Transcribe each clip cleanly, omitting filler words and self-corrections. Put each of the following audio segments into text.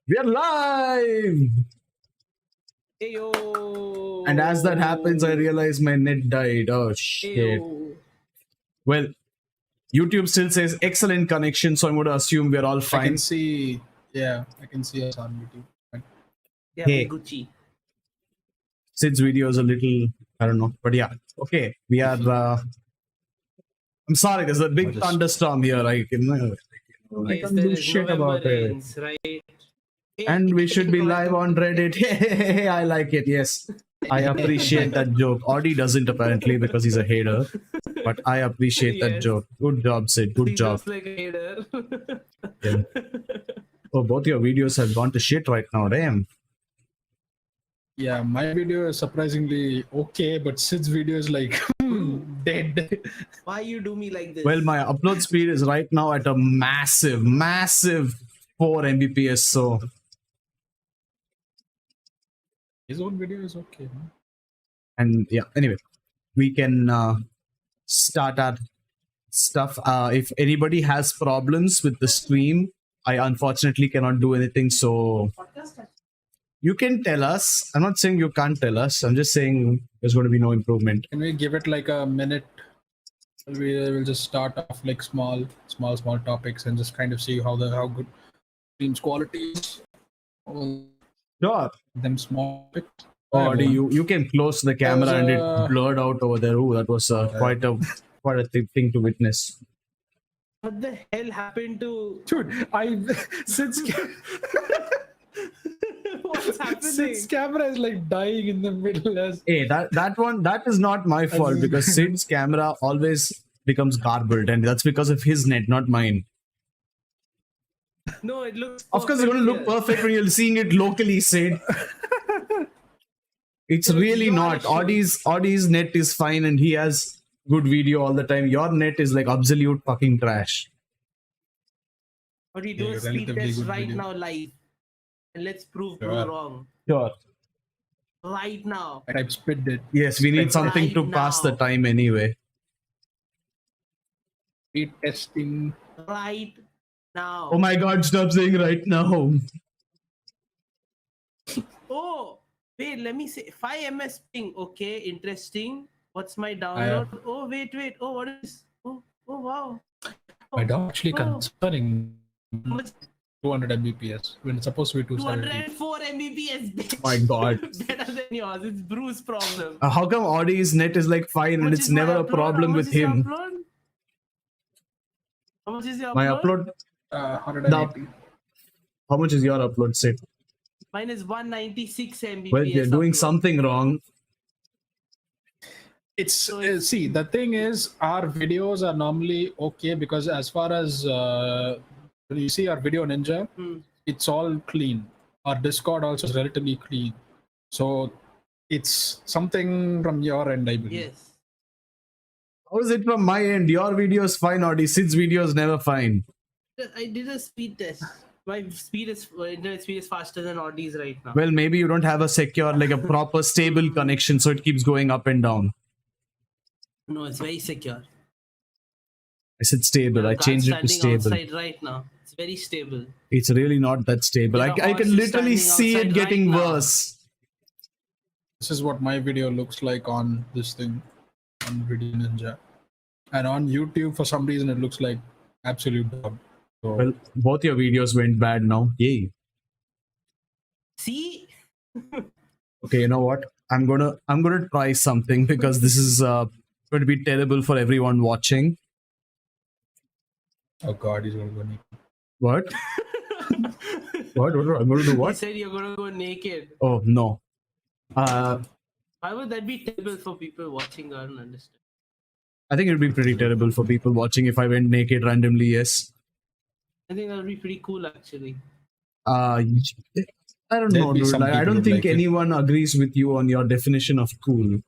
We are live! Ayo. And as that happens, I realize my net died. Oh, shit. Ayo. Well, YouTube still says excellent connection, so I'm going to assume we're all I fine. can see, yeah, I can see us on YouTube. Yeah, Hey. Gucci. Sid's video is a little, I don't know, but yeah. Okay, we are. I'm sorry, there's a big thunderstorm here. I can Yes, do there is shit November about it. rains, right? And we should be live on Reddit. I like it. Yes, I appreciate that joke. Audi doesn't apparently because he's a hater, but I appreciate that Yes. joke. Good job, Sid. Good He job. looks like a hater. Yeah. Oh, both your videos have gone to shit right now. Damn. Yeah, my video is surprisingly okay, but Sid's video is like dead. Why you do me like this? Well, my upload speed is right now at a massive 4 Mbps. So His own video is okay. Man. and yeah. Anyway, we can start our stuff. If anybody has problems with the stream, I unfortunately cannot do anything. So you can tell us. I'm not saying you can't tell us. I'm just saying there's going to be no improvement. Can we give it like a minute? We will just start off like small topics and just kind of see how good stream's quality is. All Sure. them small bits. Oh, you can close the camera and it blurred out over there. Oh, that was quite a thing to witness. What the hell happened to? Dude, Sid's What's happening? Sid's camera is like dying in the middle as Hey, that is not my fault because Sid's camera always becomes garbled, and that's because of his net, not mine. No, it looks. Of course, it's going to look perfect when you're seeing it locally, Sid. It's No, really your not. issue. Audie's net is fine, and he has good video all the time. Your net is like absolute fucking trash. But we do Yeah, a speed relatively test good right video. now live, and let's prove Sure. Bro wrong Sure. right now. type spit it. Yes, we need Right something to pass the now. time anyway. Speed testing. Right now. Oh my God! Stop saying right now. Oh, wait, let me say 5 ms ping. Okay, interesting. What's my download? Oh, wait. Oh, what is? Oh, wow. My dog actually concerning How much? 200 Mbps when it's supposed to be 270. 204 Mbps, bitch. My God. Better than yours. It's Bruce's problem. How come Audie's net is like fine and How much it's is my never a upload? problem How with much is your him? upload? How much is your My upload? upload. 180. How much is your upload, Sid? Mine is 196 Mbps. Well, you're doing upload. something wrong. It's So it's- see, the thing is, our videos are normally okay because as far as when you see our video ninja, it's all clean. Our Discord also is relatively clean, so it's something from your end, I believe. Yes. How is it from my end? Your video is fine, Audie. Sid's video is never fine. I did a speed test. My internet speed is faster than Audi's right now. Well, maybe you don't have a secure, like a proper stable connection, so it keeps going up and down. No, it's very secure. I said stable. I Car changed it to standing stable. outside right now. It's very stable. It's really not that stable. There I are can horses literally standing see it outside getting right now. worse. This is what my video looks like on this thing, on Video Ninja, and on YouTube for some reason it looks like absolute dog. So Well, both your videos went bad now. Yay. See? Okay, you know what? I'm gonna try something because this is going to be terrible for everyone watching. oh god, he's gonna go naked. What? What? I'm gonna do You what? said you're gonna go naked. Oh no. Why would that be terrible for people watching? I don't understand. I think it'd be pretty terrible for people watching if I went naked randomly. Yes. I think that would be pretty cool actually. I don't There'll know, be dude. some I people don't who think like it. anyone agrees with you on your definition of cool.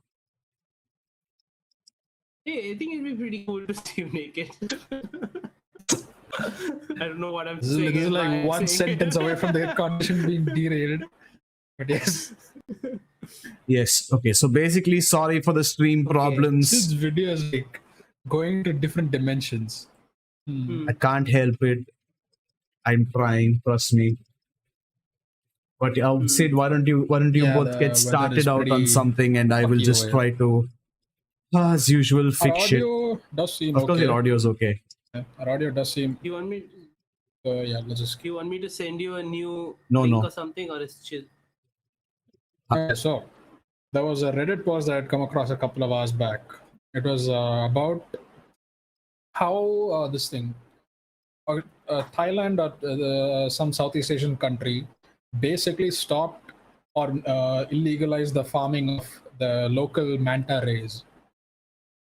Hey, I think it'd be pretty cool to see you naked. I don't know what I'm This saying. is and why like I'm one saying it. sentence away from the condition being derailed. But yes, Yes. Okay. So basically, sorry for the stream problems. this video is like going to different dimensions. Hmm. I can't help it. I'm trying. Trust me. But Sid, why don't you Yeah, both the get weather started is out on pretty something, and I will fucky just over try here. to, as usual, Our fix shit. audio does seem Of course, okay. your audio is okay. Our audio does seem. You want me? Yeah, let's just. You want me to send you a new No, link no. or something, or it's chill? Okay, so there was a Reddit post that I had come across a couple of hours back. It was about how this thing, Thailand or some Southeast Asian country, basically stopped or illegalized the farming of the local manta rays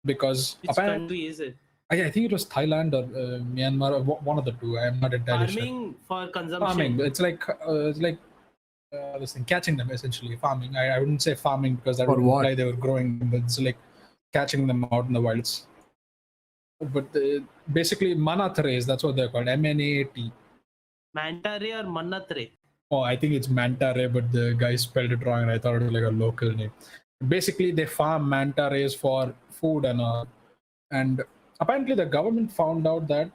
because Which apparently, country is it? I think it was Thailand or Myanmar, or one of the two. I'm not entirely sure. Farming for consumption. Farming. It's like this thing, catching them essentially. Farming. I wouldn't say farming because that For would what? imply they were growing them, but it's like catching them out in the wilds. But basically, manat rays. That's what they're called. MNAT. Manta ray or Mannat ray? Oh, I think it's manta ray, but the guy spelled it wrong, and I thought it was like a local name. Basically, they farm manta rays for food and all. And apparently, the government found out that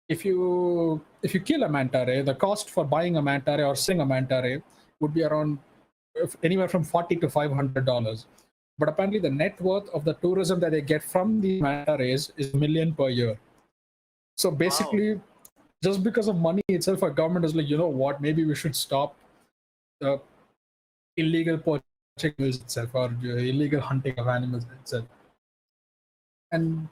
if you kill a manta ray, the cost for buying a manta ray or selling a manta ray would be around anywhere from $40 to $500. But apparently, the net worth of the tourism that they get from the manta rays is $1 million per year. So basically, just because of money itself, our government is like, you know what? Maybe we should stop the illegal poaching itself or illegal hunting of animals itself. And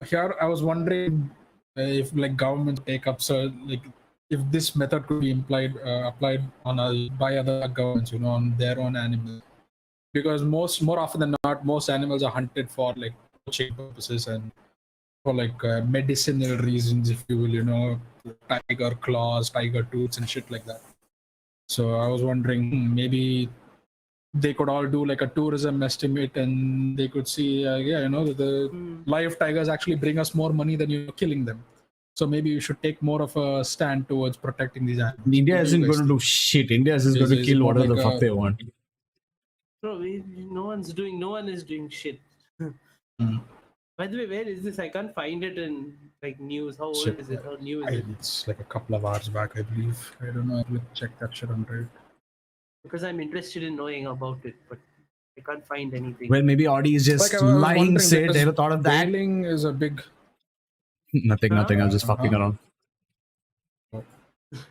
here, I was wondering if like governments take up like if this method could be applied on by other governments, on their own animals, because more often than not, most animals are hunted for like poaching purposes and for like medicinal reasons, if you will, tiger claws, tiger tooths, and shit like that. So I was wondering, maybe they could all do like a tourism estimate, and they could see, the live tigers actually bring us more money than killing them. So maybe we should take more of a stand towards protecting these animals. India What do you isn't guys going to think? do shit. India is just going to Is it kill more whatever like the fuck they want. Bro, no one is doing shit. By the way, where is this? I can't find it in like news. How old Shit, is it? How new is it? It's like a couple of hours back, I believe. I don't know. I'll check that shit on Reddit. Because I'm interested in knowing about it, but I can't find anything. Well, maybe Audi is just Like I was lying, wondering, Sid. because Ever thought of that? whaling is a big. Nothing. I'm just fucking around.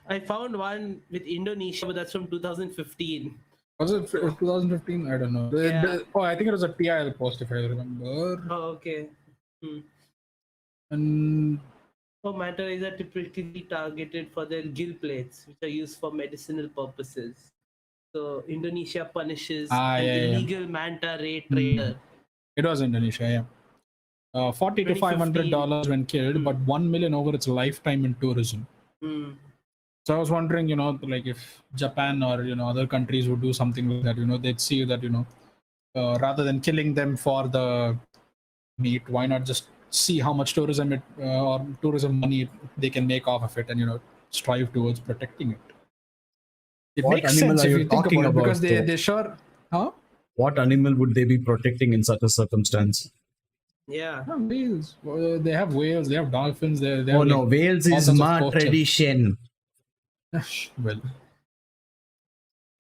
I found one with Indonesia, but that's from 2015. Was it 2015? I don't know. Yeah. I think it was a TIL post, if I remember. Oh, okay. And Manta rays are typically targeted for their gill plates, which are used for medicinal purposes. So Indonesia punishes an illegal manta ray trader. It was Indonesia, yeah. $40 to $500 when killed, but $1 million over its lifetime in tourism. So I was wondering, like if Japan or other countries would do something like that, they'd see that rather than killing them for the meat, why not just see how much tourism or tourism money they can make off of it, and strive towards protecting it. It What makes animal sense are if you you think talking about it, because about, they sure, huh? What animal would they be protecting in such a circumstance? Yeah. Whales. They have whales. They have dolphins. They Oh have, no, like, whales all is sorts of my culture. tradition. Well,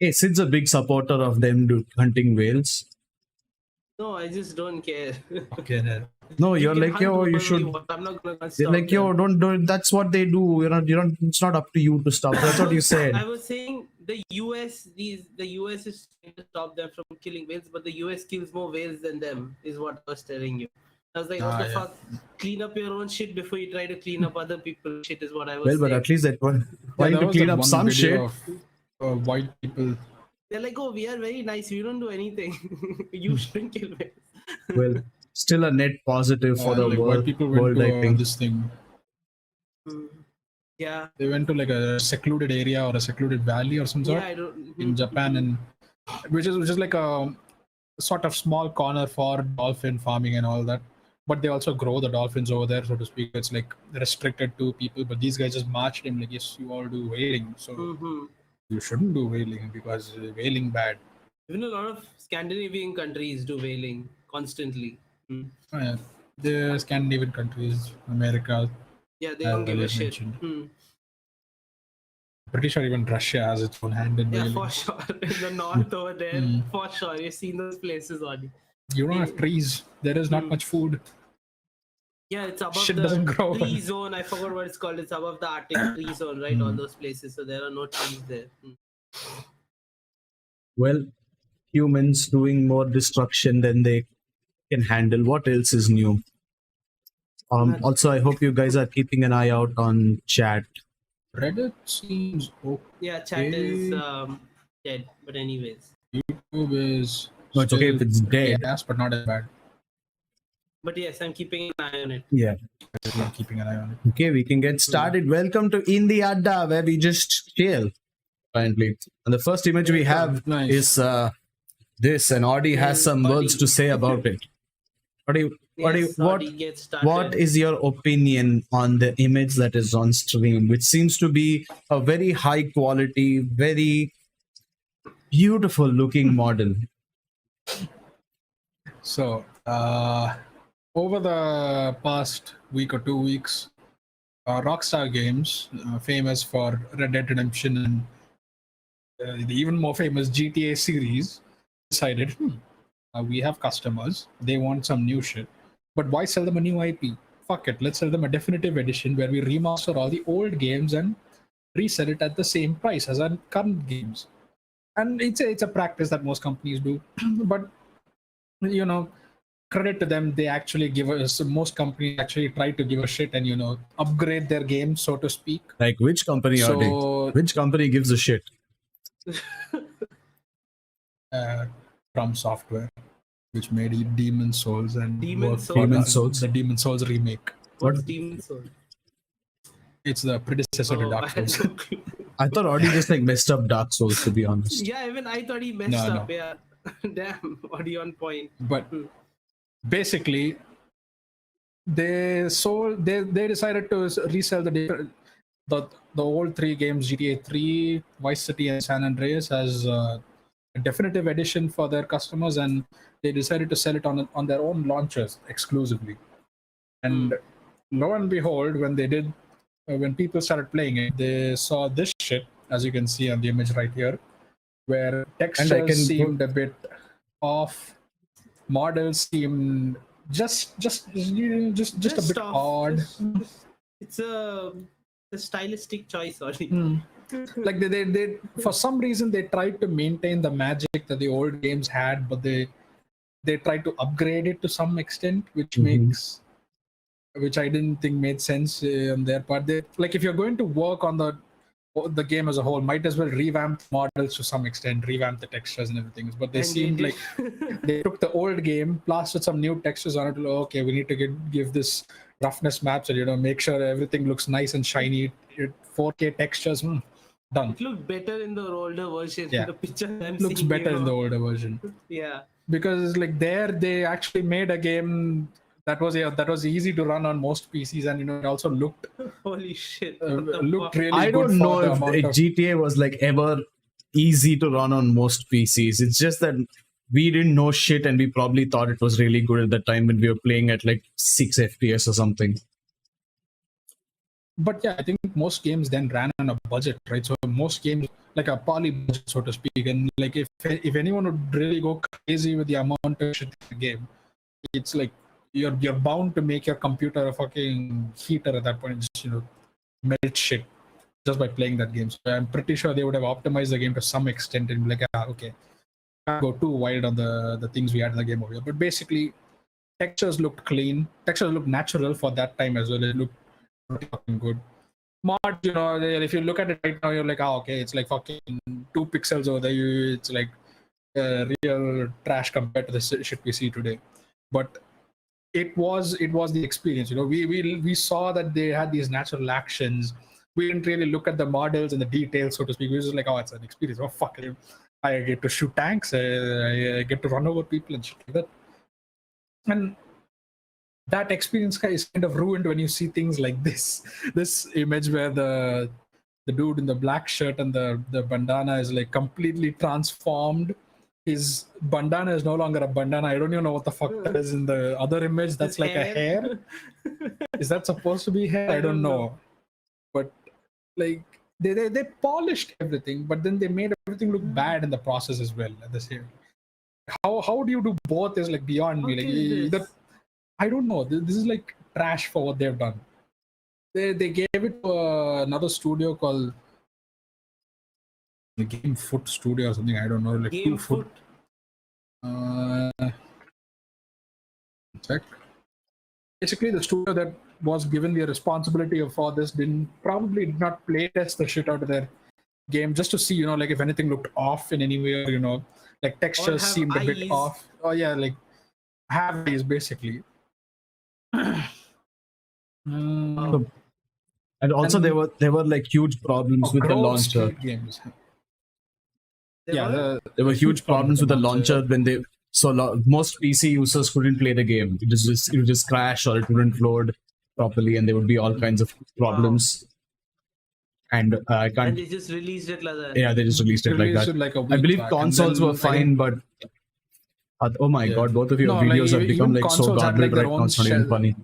Hey, Sid's a big supporter of them hunting whales. No, I just don't care. okay. No, You you're can like, hunt yo, you whoever should. you want. I'm not gonna They're stop like, yo, them. don't. That's what they do. You don't. It's not up to you to stop. That's what you said. I was saying the US is trying to stop them from killing whales, but the US kills more whales than them, is what I was telling you. I was like, what the fuck? Clean up your own shit before you try to clean up other people's shit, is what I was saying. Well, but at least that one trying there to was clean that up one some video shit. of white people. They're like, oh, we are very nice. We don't do anything. You shouldn't kill whales. Well, still a net positive for the Like world. white people went world, I to think. this thing. Yeah. They went to like a secluded area or a secluded valley or some sort. Yeah, I don't. In Japan, and which is like a sort of small corner for dolphin farming and all that. But they also grow the dolphins over there, so to speak. It's like restricted to people, but these guys just marched him like, yes, you all do whaling, so you shouldn't do whaling because whaling bad. Even a lot of Scandinavian countries do whaling constantly. Yeah. The Scandinavian countries, America. Yeah, they don't give a shit. Pretty sure even Russia has its own hand in Yeah, whaling. for sure. In the north over there, for sure. You've seen those places already. You don't have trees. There is not much food. Yeah, it's above Shit the doesn't grow. tree zone. I forgot what it's called. It's above the Arctic tree zone, right? All those places. So there are no trees there. Well, humans doing more destruction than they can handle. What else is new? Also, I hope you guys are keeping an eye out on chat. Reddit seems okay. Yeah, chat is dead. But anyways. YouTube is No, it's okay if it's dead. Yes, but not as bad. But yes, I'm keeping an eye on it. Yeah. I'm keeping an eye on it. Okay, we can get started. Welcome to In the Adda, where we just chill, apparently. And the first image we have is this, and Audi has some words to say about it. What is your opinion on the image that is on stream, which seems to be a very high quality, very beautiful looking model? So, over the past week or 2 weeks, Rockstar Games, famous for Red Dead Redemption and the even more famous GTA series, decided, we have customers, they want some new shit, but why sell them a new IP? Fuck it, let's sell them a definitive edition where we remaster all the old games and resell it at the same price as our current games. And it's a practice that most companies do, but credit to them, they actually give us, most companies actually try to give a shit and upgrade their game, so to speak. Like which company are they? Which company gives a shit? From Software, which made Demon Souls and Demon Souls? The Demon Souls remake. What's Demon Souls? It's the predecessor to Dark Souls. I thought Audi just like messed up Dark Souls, to be honest. Yeah, even I thought he messed up. Yeah, damn, Audi on point. But basically, they decided to resell the old 3 games, GTA 3, Vice City, and San Andreas, as a definitive edition for their customers, and they decided to sell it on their own launchers exclusively. And lo and behold, when people started playing it, they saw this shit, as you can see on the image right here, where textures seemed a bit off, models seemed just a bit odd. It's a stylistic choice, sorry. Like they for some reason they tried to maintain the magic that the old games had, but they tried to upgrade it to some extent, which I didn't think made sense on their part. Like, if you're going to work on the game as a whole, might as well revamp models to some extent, revamp the textures and everything. But they seemed like they took the old game, plastered some new textures on it. Okay, we need to give this roughness maps and make sure everything looks nice and shiny. 4K textures, done. It looked better in the older version. Yeah. The picture I'm looks seeing better in the older version. Yeah, because like they actually made a game that was easy to run on most PCs, and it also looked holy shit, looked really I good. don't know if GTA was like ever easy to run on most PCs. It's just that we didn't know shit, and we probably thought it was really good at the time when we were playing at like 6 FPS or something. But yeah, I think most games then ran on a budget, right? So most games, like a poly budget, so to speak, and like if anyone would really go crazy with the amount of shit in the game, it's like you're bound to make your computer a fucking heater at that point, just melt shit just by playing that game. So I'm pretty sure they would have optimized the game to some extent and be like, okay, can't go too wild on the things we had in the game over here. But basically, textures looked clean, textures looked natural for that time as well. It looked pretty fucking good. Mod, if you look at it right now, you're like, okay, it's like fucking 2 pixels over there. It's like real trash compared to the shit we see today. But it was the experience. We saw that they had these natural actions. We didn't really look at the models and the details, so to speak. We were just like, oh, it's an experience. Oh, fuck it. I get to shoot tanks. I get to run over people and shit like that. And that experience is kind of ruined when you see things like this image where the dude in the black shirt and the bandana is like completely transformed. His bandana is no longer a bandana. I don't even know what the fuck that is in the other image. That's like hair. A hair. Is that supposed to be hair? I don't know. But like, they polished everything, but then they made everything look bad in the process as well. At the same, how do you do both is like beyond me. What Like is either, this? I don't know. This is like trash for what they've done. They gave it to another studio called the Game Foot Studio or something. I don't know. Like Game 2 Foot. Check. Basically, the studio that was given the responsibility for this probably did not play test the shit out of their game just to see, like if anything looked off in any way, or, like textures have seemed a bit eyes. off. Oh yeah, like have these basically. And also And- there were like huge problems with the Grove launcher. Street Games. There were? There were huge problems with the launcher. launcher when most PC users couldn't play the game. It would just crash or it wouldn't load properly, and there would be all kinds of problems. And I can't. And they just released it like that. Yeah, they just released it like Released that. it like a I week believe back, and consoles then were fine, but oh my god, both of your No, videos like, have become even like so consoles had, garbage like, their right now. own It's not even shell. funny.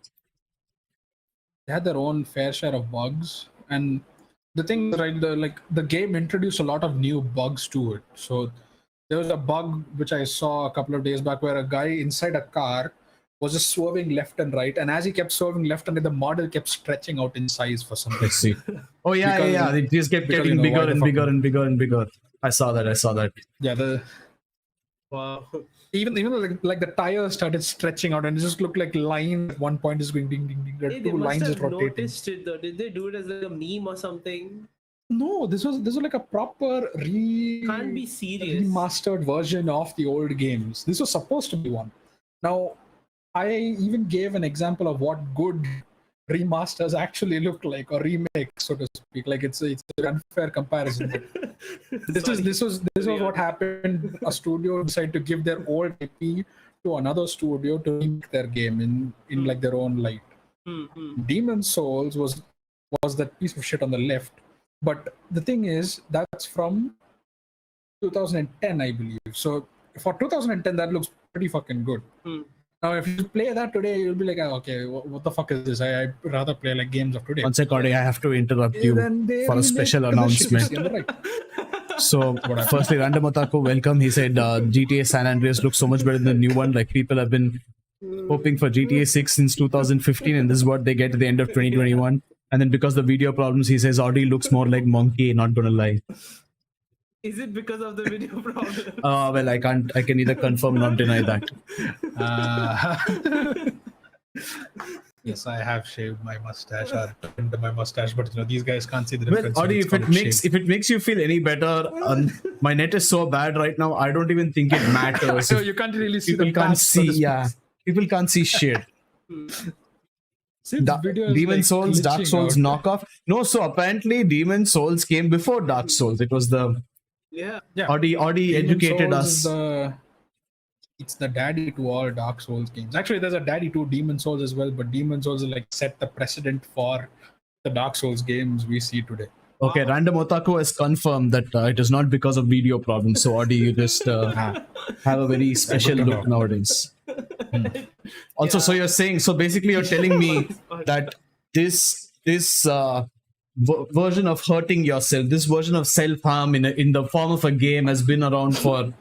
They had their own fair share of bugs, and the thing is, right, the game introduced a lot of new bugs to it. So there was a bug which I saw a couple of days back where a guy inside a car was just swerving left and right, and as he kept swerving left and right, the model kept stretching out in size for some Let's reason. see. Oh yeah, Because- yeah. It just kept because, getting why bigger the and fuck bigger not? and bigger and bigger. I saw that. Yeah, Wow. even like the tires started stretching out, and it just looked like line at one point is going ding ding ding. There are Hey, they two must lines have just rotating. noticed it though. Did they do it as like a meme or something? No, this was like a proper Can't be serious. remastered version of the old games. This was supposed to be one. Now, I even gave an example of what good remasters actually look like, or remakes, so to speak. Like it's an unfair comparison. But this was what happened. A studio decided to give their old IP to another studio to remake their game in like their own light. Demon Souls was that piece of shit on the left. But the thing is, that's from 2010, I believe. So for 2010, that looks pretty fucking good. Now, if you play that today, you'll be like, okay, what the fuck is this? I'd rather play like games of today. One second, I have to interrupt you Then they for a remake special the announcement. shit, right? So, firstly, Nandemo Theme, welcome. He said GTA San Andreas looks so much better than the new one. Like, people have been hoping for GTA 6 since 2015, and this is what they get at the end of 2021. And then because the video problems, he says Audi looks more like Monkey, not gonna lie. Is it because of the video problem? Well, I can neither confirm nor deny that. Yes, I have shaved my mustache or trimmed my mustache, but these guys can't see the Well, difference. Audi, so it's if it makes you feel any better, my net is so bad right now. I don't even think it matters. so you can't really see People the can't patch, so see. to speak. Yeah, people can't see shit. See, this video is, Demon like, Souls, Dark glitching Souls out. knockoff. No, so apparently Demon Souls came before Dark Souls. It was the Yeah. Audi Demon educated Souls us. is it's the daddy to all Dark Souls games. Actually, there's a daddy to Demon Souls as well, but Demon Souls like set the precedent for the Dark Souls games we see today. Okay, Random Otaku has confirmed that it is not because of video problems. So Audi, you just have a very special Good to look know. nowadays. Also, so you're saying, so basically you're telling me that this version of hurting yourself, this version of self-harm in the form of a game has been around for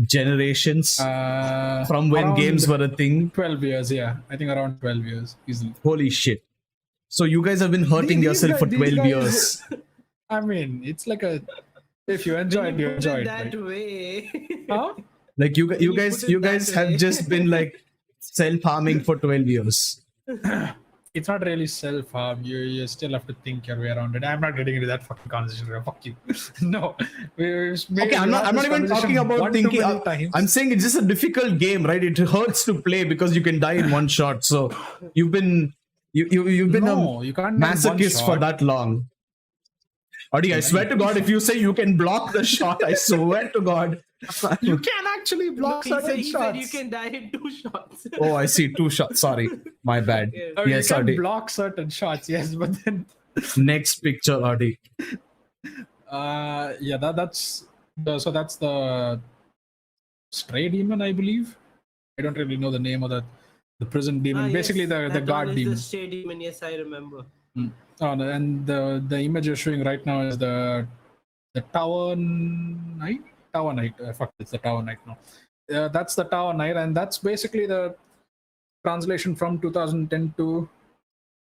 generations from when Around games were a thing. 12 years, yeah. I think around 12 years, easily. Holy shit. So you guys have been hurting These yourself for guys- 12 these guys- years. I mean, it's like if you enjoy it, When you put enjoy it it. that Right? way. Huh? Like you you guys put it that have way. just been like self-harming for 12 years. It's not really self-harm. You still have to think your way around it. I'm not getting into that fucking conversation. Fuck you. No. Okay, I'm not even talking about thinking. I'm saying it's just a difficult game, right? It hurts to play because you can die in one shot. So you've been you've been No, a you can't die in one masochist for shot. that long. Adi, I swear to God, if you say you can block the shot, I swear to God. You can actually block he said, certain he said you shots. can die in 2 shots. Oh, I see. 2 shots. Sorry. My bad. Yeah. I mean, Yes, you can Adi. block certain shots, yes, but then Next picture, Adi. yeah, that's the stray demon, I believe. I don't really know the name of the prison demon. Ah, Basically, yes, the that guard one is demon. the stray demon. Yes, I remember. Oh, no, and the image you're showing right now is the Tower Knight. Tower Knight. Fuck, it's the Tower Knight now. That's the Tower Knight, and that's basically the translation from 2010 to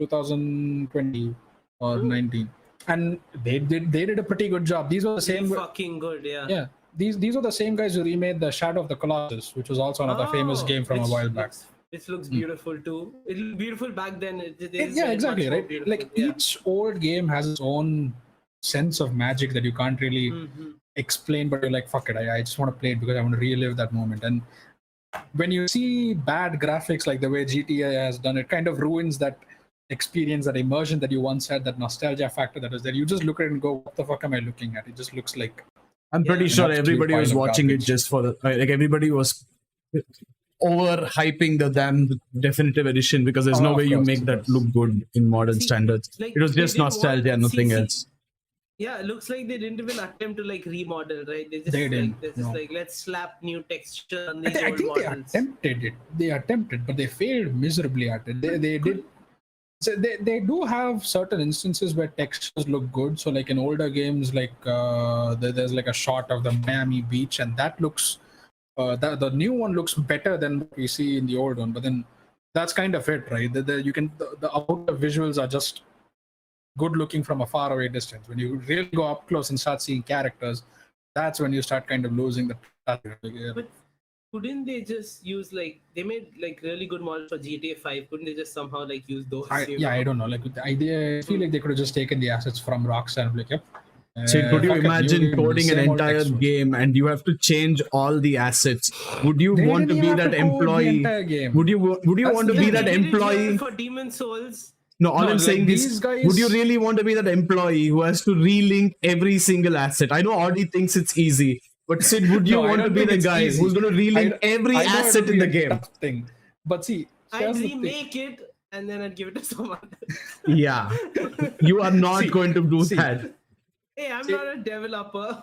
2020 or 19. And they did a pretty good job. These were the same. Fucking good, yeah. Yeah, these are the same guys who remade the Shadow of the Colossus, which was also another famous game from a while back. It looks beautiful too. It looked beautiful back then. Yeah, exactly, right? Like each old game has its own sense of magic that you can't really explain, but you're like, fuck it, I just want to play it because I want to relive that moment. And when you see bad graphics like the way GTA has done, it kind of ruins that experience, that immersion that you once had, that nostalgia factor that was there. You just look at it and go, what the fuck am I looking at? It just looks like... I'm pretty sure everybody was watching it just for the... Like, everybody was overhyping the damn definitive edition because there's no way you make that look good in modern standards. Like, it was just nostalgia, nothing else. Yeah, it looks like they didn't even attempt to like remodel, right? They just like let's slap new texture on these old models. They attempted it. They attempted, but they failed miserably at it. They did. So they do have certain instances where textures look good. So like in older games, like there's like a shot of the Miami beach, and that looks the new one looks better than what we see in the old one. But then that's kind of it, right? The outer visuals are just good looking from a far away distance. When you really go up close and start seeing characters, that's when you start kind of losing the. But couldn't they just use like they made like really good models for GTA 5? Couldn't they just somehow like use those? I don't know. Like the idea, I feel like they could have just taken the assets from Rockstar and like, yep. So could you imagine coding an entire game and you have to change all the assets? Would you want to be that employee? Would you want to be that employee for Demon Souls? No, all I'm saying is, would you really want to be that employee who has to relink every single asset? I know Audi thinks it's easy, but Sid, would you want to be the guy who's going to relink every asset in the game? But see, I'd remake it and then I'd give it to someone. Yeah, you are not going to do that. Hey, I'm not a developer.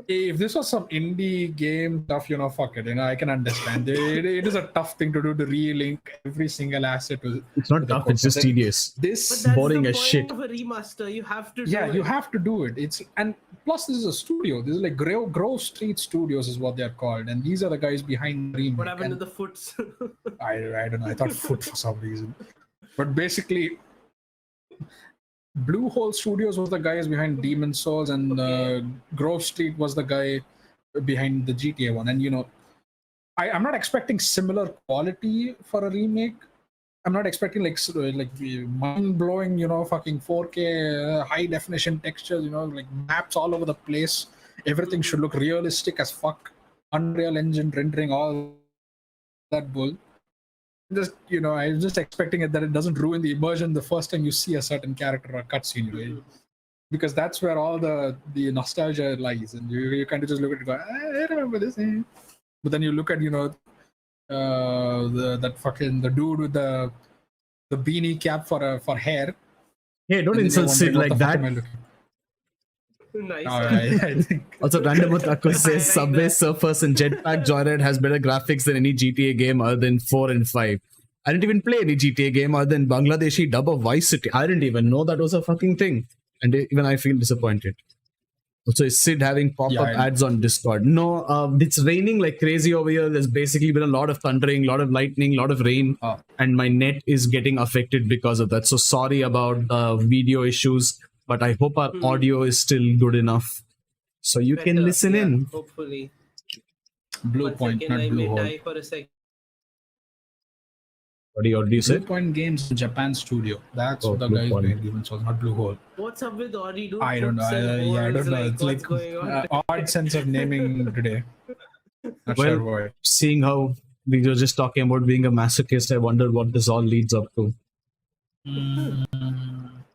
If this was some indie game stuff, fuck it. I can understand. It is a tough thing to do to relink every single asset. It's not tough. It's just tedious. This boring as shit. Of a remaster, you have to. You have to do it. And plus, this is a studio. This is like Grove Street Studios is what they're called, and these are the guys behind the remake. What happened to the Foots? I don't know. I thought Foot for some reason, but basically. Blue Hole Studios was the guys behind Demon Souls, and Grove Street was the guy behind the GTA one. And I'm not expecting similar quality for a remake. I'm not expecting like mind blowing, fucking 4K high definition textures, like maps all over the place. Everything should look realistic as fuck. Unreal Engine rendering, all that bull. I was just expecting it that it doesn't ruin the immersion the first time you see a certain character or cutscene, right? Because that's where all the nostalgia lies, and you kind of just look at it and go, I remember this. But then you look at the dude with the beanie cap for hair. Hey, don't insult Sid like that. Nice. I think. Also, Nandemo Theme says Subway Surfers and Jetpack Joyride has better graphics than any GTA game other than 4 and 5. I didn't even play any GTA game other than Bangladeshi dub of Vice City. I didn't even know that was a fucking thing. And even I feel disappointed. Also, is Sid having pop-up ads on Discord? No, it's raining like crazy over here. There's basically been a lot of thundering, a lot of lightning, a lot of rain. And my net is getting affected because of that. So sorry about video issues. But I hope our audio is still good enough. So you can listen in. Hopefully. Blue Point, not Blue Hole. For a second. What do you say? Blue Point Games Japan studio. That's what the guys behind Demon Souls, not Blue Hole. What's up with Audi? I don't know. I don't know. It's like odd sense of naming today. Not sure why. Seeing how we were just talking about being a masochist, I wondered what this all leads up to.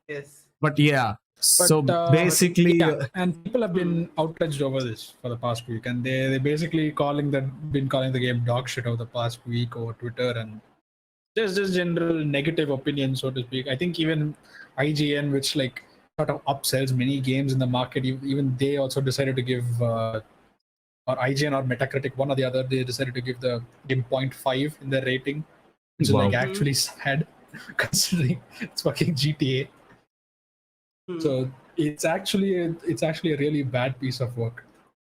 Yes. But yeah, so basically, and people have been outraged over this for the past week, and they basically been calling the game dog shit over the past week over Twitter, and just general negative opinion, so to speak. I think even IGN, which like sort of upsells many games in the market, even they also decided to give, or IGN or Metacritic, one or the other, they decided to give the game 0.5 in their rating, which is like actually sad, considering it's fucking GTA. So it's actually a really bad piece of work.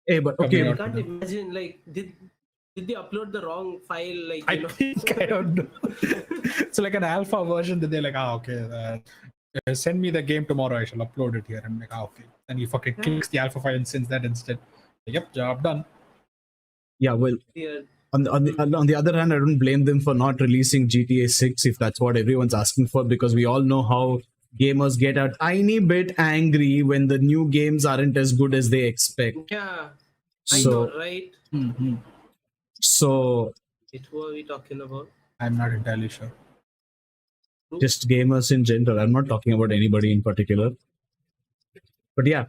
Hey, but Coming okay, I out can't to imagine, like, did they upload the wrong file? Like, I you know. think I don't know. It's like an alpha version that they're like, okay, send me the game tomorrow. I shall upload it here. And like, okay. And he fucking clicks the alpha file and sends that instead. Yep, job done. yeah, well, Yeah. on the other hand, I don't blame them for not releasing GTA 6 if that's what everyone's asking for, because we all know how gamers get a tiny bit angry when the new games aren't as good as they expect. Yeah. I So, know, right? Mm-hmm. so Who are we talking about? I'm not entirely sure. just gamers in general. I'm not talking about anybody in particular. But yeah,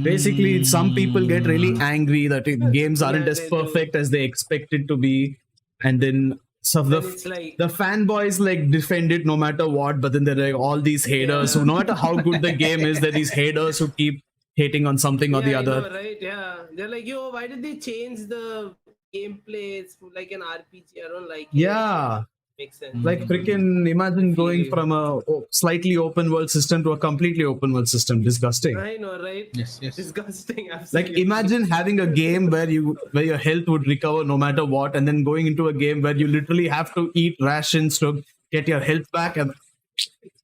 basically, some people get really angry that games aren't Yeah, as they do. perfect as they expect it to be, and then some of And it's like, the fanboys like defend it no matter what. But then there are all these haters Yeah. who, no matter how good the game is, there are these haters who keep hating on something or the I other. know, right? Yeah. They're like, yo, why did they change the gameplay? It's like an RPG. I don't like it. Yeah, Makes sense. like freaking imagine going you. from a slightly open world system to a completely open world system. Disgusting. I know, right? Yes. Disgusting. Absolutely. Like imagine having a game where your health would recover no matter what, and then going into a game where you literally have to eat rations to get your health back, and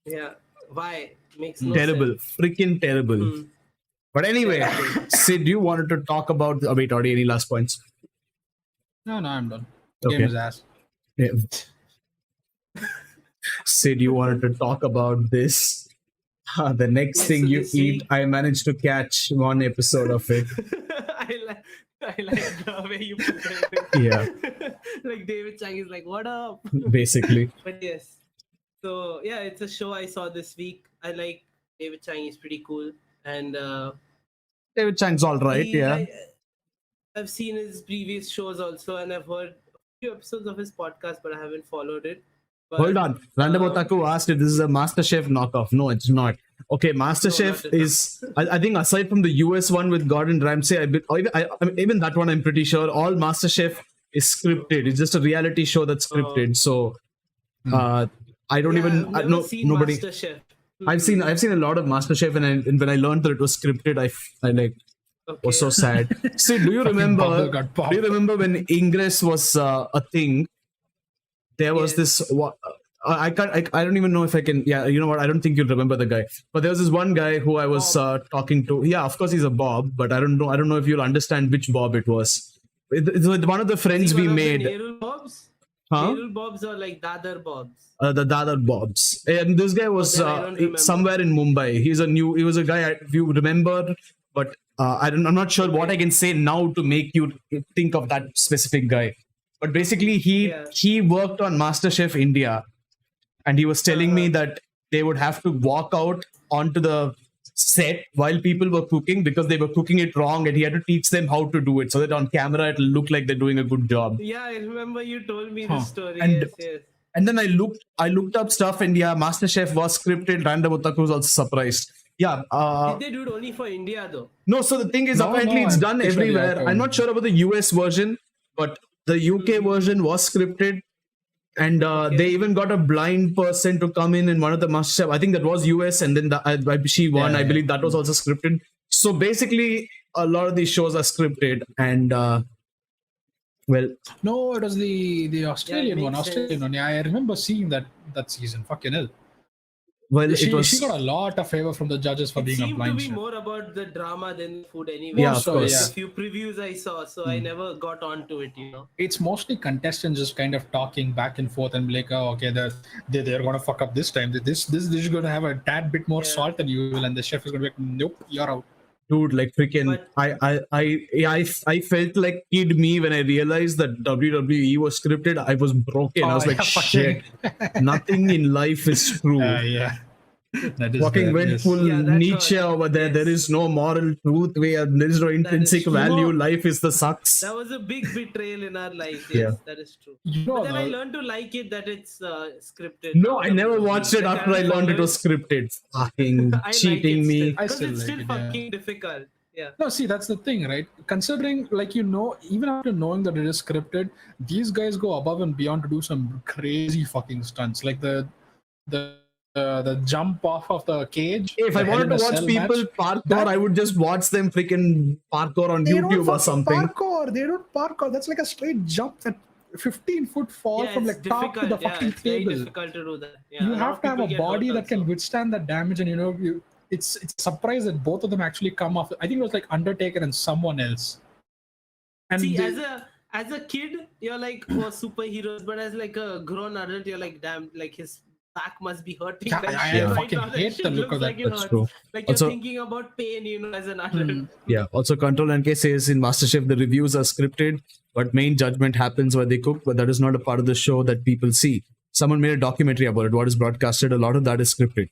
Yeah. Why? Makes no terrible, sense. freaking terrible. But anyway, Sid, you wanted to talk about wait, Audi, any last points? No, I'm done. Okay. Game is ass. Yeah. Sid, you wanted to talk about this. The next Yes, thing so you this eat, week- I managed to catch one episode of it. I like the way you put it. Yeah. Like David Chang is like, what up? Basically. But yes. So yeah, it's a show I saw this week. I like David Chang, he's pretty cool. And David Chang's all right, yeah. I've seen his previous shows also, and I've heard a few episodes of his podcast, but I haven't followed it. But, Hold on. Nandemo Theme asked if this is a MasterChef knockoff. No, it's not. Okay, MasterChef not at all. is, I think, aside from the US one with Gordon Ramsay, even that one, I'm pretty sure all MasterChef is scripted. It's just a reality show that's scripted. So, I don't even I've never no seen nobody. MasterChef. I've seen a lot of MasterChef, and when I learned that it was scripted, I like was so sad. See, do you bubble remember? got popped. Do you remember when Ingress was a thing? There was Yes. this. I can't. I don't even know if I can. Yeah, you know what? I don't think you'll remember the guy. But there was this one guy who I was talking to. Yeah, of course he's a Bob, but I don't know. I don't know if you'll understand which Bob it was. It's with one of the friends we made. Nerul Bobs? Huh? Nerul Bobs or like Dadar Bobs? The Dadar Bobs, and this guy was then I don't remember. somewhere in Mumbai. He was a guy. If you remember, but I'm not sure what I can say now to make you think of that specific guy. But basically, he worked on MasterChef India, and he was telling me that they would have to walk out onto the set while people were cooking because they were cooking it wrong, and he had to teach them how to do it so that on camera it'll look like they're doing a good job. Yeah, I remember you told me this story. And- yes. And then I looked up stuff, and yeah, MasterChef was scripted. Nandemo Theme was also surprised. Yeah. Did they do it only for India though? No, so the thing is, No, apparently no, it's I'm done pretty sure the everywhere. other I'm one. not sure about the US version, but the UK version was scripted. And they even got a blind person to come in one of the MasterChef. I think that was US, and then she won. Yeah, I believe that was also scripted. So basically, a lot of these shows are scripted, and well, No, it was the Australian one. makes Australian sense. one. Yeah, I remember seeing that season. Fucking hell. it was. She got a lot of favor from the judges for It being a seemed to blind be chef. more about the drama than the food anyway. Yeah, of so, course. yeah. A few previews I saw, so I never got onto it, you know. It's mostly contestants just kind of talking back and forth and be like, oh, okay, they're gonna fuck up this time. This is gonna have a tad bit more salt than usual, and the chef is gonna be like, nope, you're out. Dude, like freaking, But- I felt like kid me when I realized that WWE was scripted. I was broken. I was Oh, like, yeah, shit, fucking- nothing in life is true. Yeah. That is Fucking there, went yes. full Yeah, that's Nietzsche what- over there. yes. There is no moral truth. There is no intrinsic true. value. You know- Life is the sucks. That was a big betrayal in our life. Yes, Yeah. that is true. You know, But then I the- learned to like it that it's scripted. No, I never watched it Like, after I learned it was scripted. Fucking I like cheating it me. still, I because still it's like still it, yeah. fucking difficult. Yeah. No, see, that's the thing, right? Considering, like, even after knowing that it is scripted, these guys go above and beyond to do some crazy fucking stunts. Like the the jump off of the cage. If I the Hell wanted in to a watch Cell people match, parkour, I would just watch them freaking parkour on they don't YouTube or fucking something. parkour. They don't parkour. That's like a straight jump. That 15-foot fall Yeah, from it's like top to difficult. the Yeah, fucking it's very table. difficult to do that. Yeah, You a lot have of to have people a get body hurt that can also. withstand that damage, and it's a surprise that both of them actually come off. I think it was like Undertaker and someone else. And See, they, as a kid, you're like, oh, superheroes, but as like a grown adult, you're like, damn, like his back must be hurting. Yeah, Like I shit right fucking now. That hate shit the look looks of like that. it That's hurts. true. Like you're Also- thinking about pain, as an adult. Yeah. Also, Control NK says in MasterChef the reviews are scripted, but main judgment happens when they cook. But that is not a part of the show that people see. Someone made a documentary about it. What is broadcasted? A lot of that is scripted.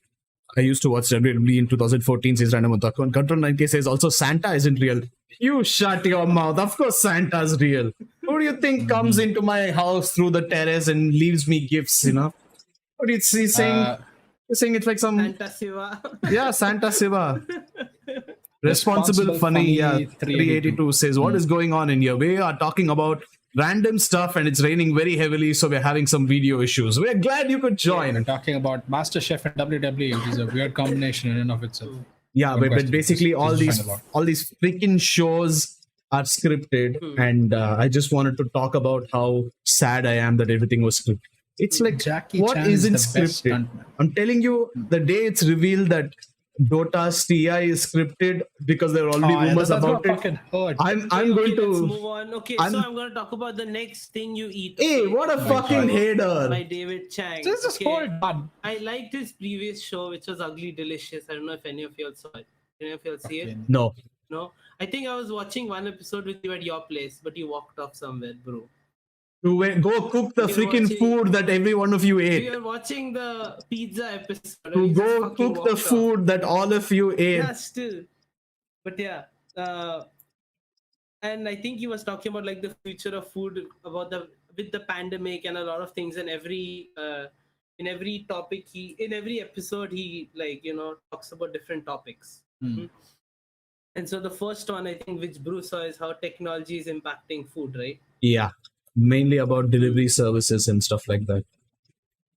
I used to watch WWE in 2014. Says Nandemo Theme. Control 9K says also Santa isn't real. You shut your mouth. Of course Santa's real. Who do you think comes into my house through the terrace and leaves me gifts? What is he saying? He's saying it's like some Santa Siva. yeah, Santa Siva. Responsible funny, yeah. 382 says, what is going on in here? We are talking about random stuff and it's raining very heavily, so we're having some video issues. We're glad you could join. We're talking about MasterChef and WWE, which is a weird combination in and of itself. Yeah, but basically Just all find a lot. these freaking shows are scripted, and I just wanted to talk about how sad I am that everything was scripted. It's like, Jackie what Chan is isn't the best scripted? stuntman. I'm telling you, the day it's revealed that Dota's TI is scripted because there are already rumors that's about gonna it. fucking hurt. I'm Okay, going let's to. move on. Okay, I'm- so I'm going to talk about the next thing you eat. Hey, okay? what a fucking By hater! David Chang. This is okay? hold on. I liked his previous show, which was Ugly Delicious. I don't know if any of you all saw it. Any of you all see it? No. No? I think I was watching one episode with you at your place, but you walked off somewhere, bro. Go cook the We were freaking watching- food that every one of you We ate. were watching the pizza episode. and To you just go fucking cook the walked off. food that all of you ate. Yeah, still. But yeah. And I think he was talking about like the future of food, about with the pandemic and a lot of things, and in every topic in every episode he talks about different topics. Hmm. And so the first one I think which Bruce saw is how technology is impacting food, right? Yeah. Mainly about delivery services and stuff like that.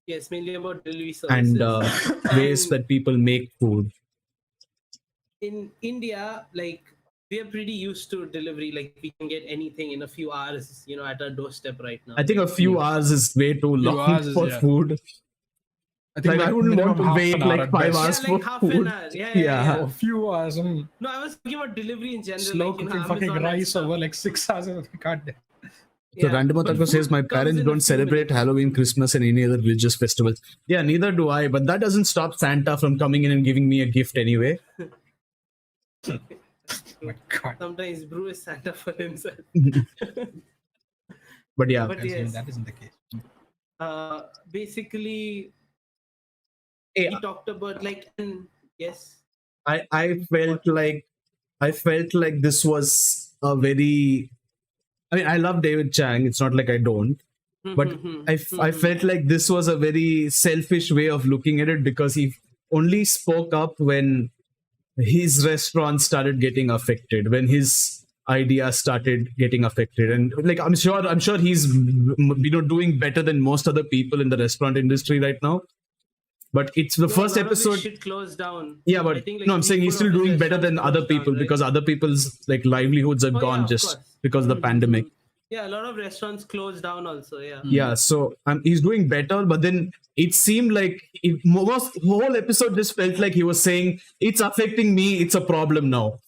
Yes, mainly about delivery services. And ways And- that people make food. in India, like we are pretty used to delivery. Like we can get anything in a few hours, at our doorstep right now. I think a few hours is way too long hours is- for yeah. food. Like, I wouldn't want minimum to half wait an hour like at 5 best. hours Yeah, like for half food. an hour. Yeah. A few hours. No, I was talking about delivery in general. Slow like, cooking fucking Amazon and rice stuff. over like 6 hours. God damn. So Yeah, Random but Otaku says, food my comes parents in a don't few celebrate minutes. Halloween, Christmas, and any other religious festivals. Yeah, neither do I. But that doesn't stop Santa from coming in and giving me a gift anyway. Oh my God. Sometimes Brew is Santa for himself. But yeah, But yes, That isn't the case. basically, Hey, he talked about yes. I felt like this was a very. I mean, I love David Chang. It's not like I don't. But I felt like this was a very selfish way of looking at it because he only spoke up when his restaurant started getting affected, when his idea started getting affected, and like I'm sure he's doing better than most other people in the restaurant industry right now. But it's the first a lot of this episode. shit closed down. Yeah, I but think, no, I'm saying he's still doing better than other people because other people's like livelihoods are Oh, yeah, gone of just course. because of the pandemic. Yeah, a lot of restaurants closed down also. Yeah. Yeah, so he's doing better, but then it seemed like the whole episode just felt like he was saying it's affecting me, it's a problem now.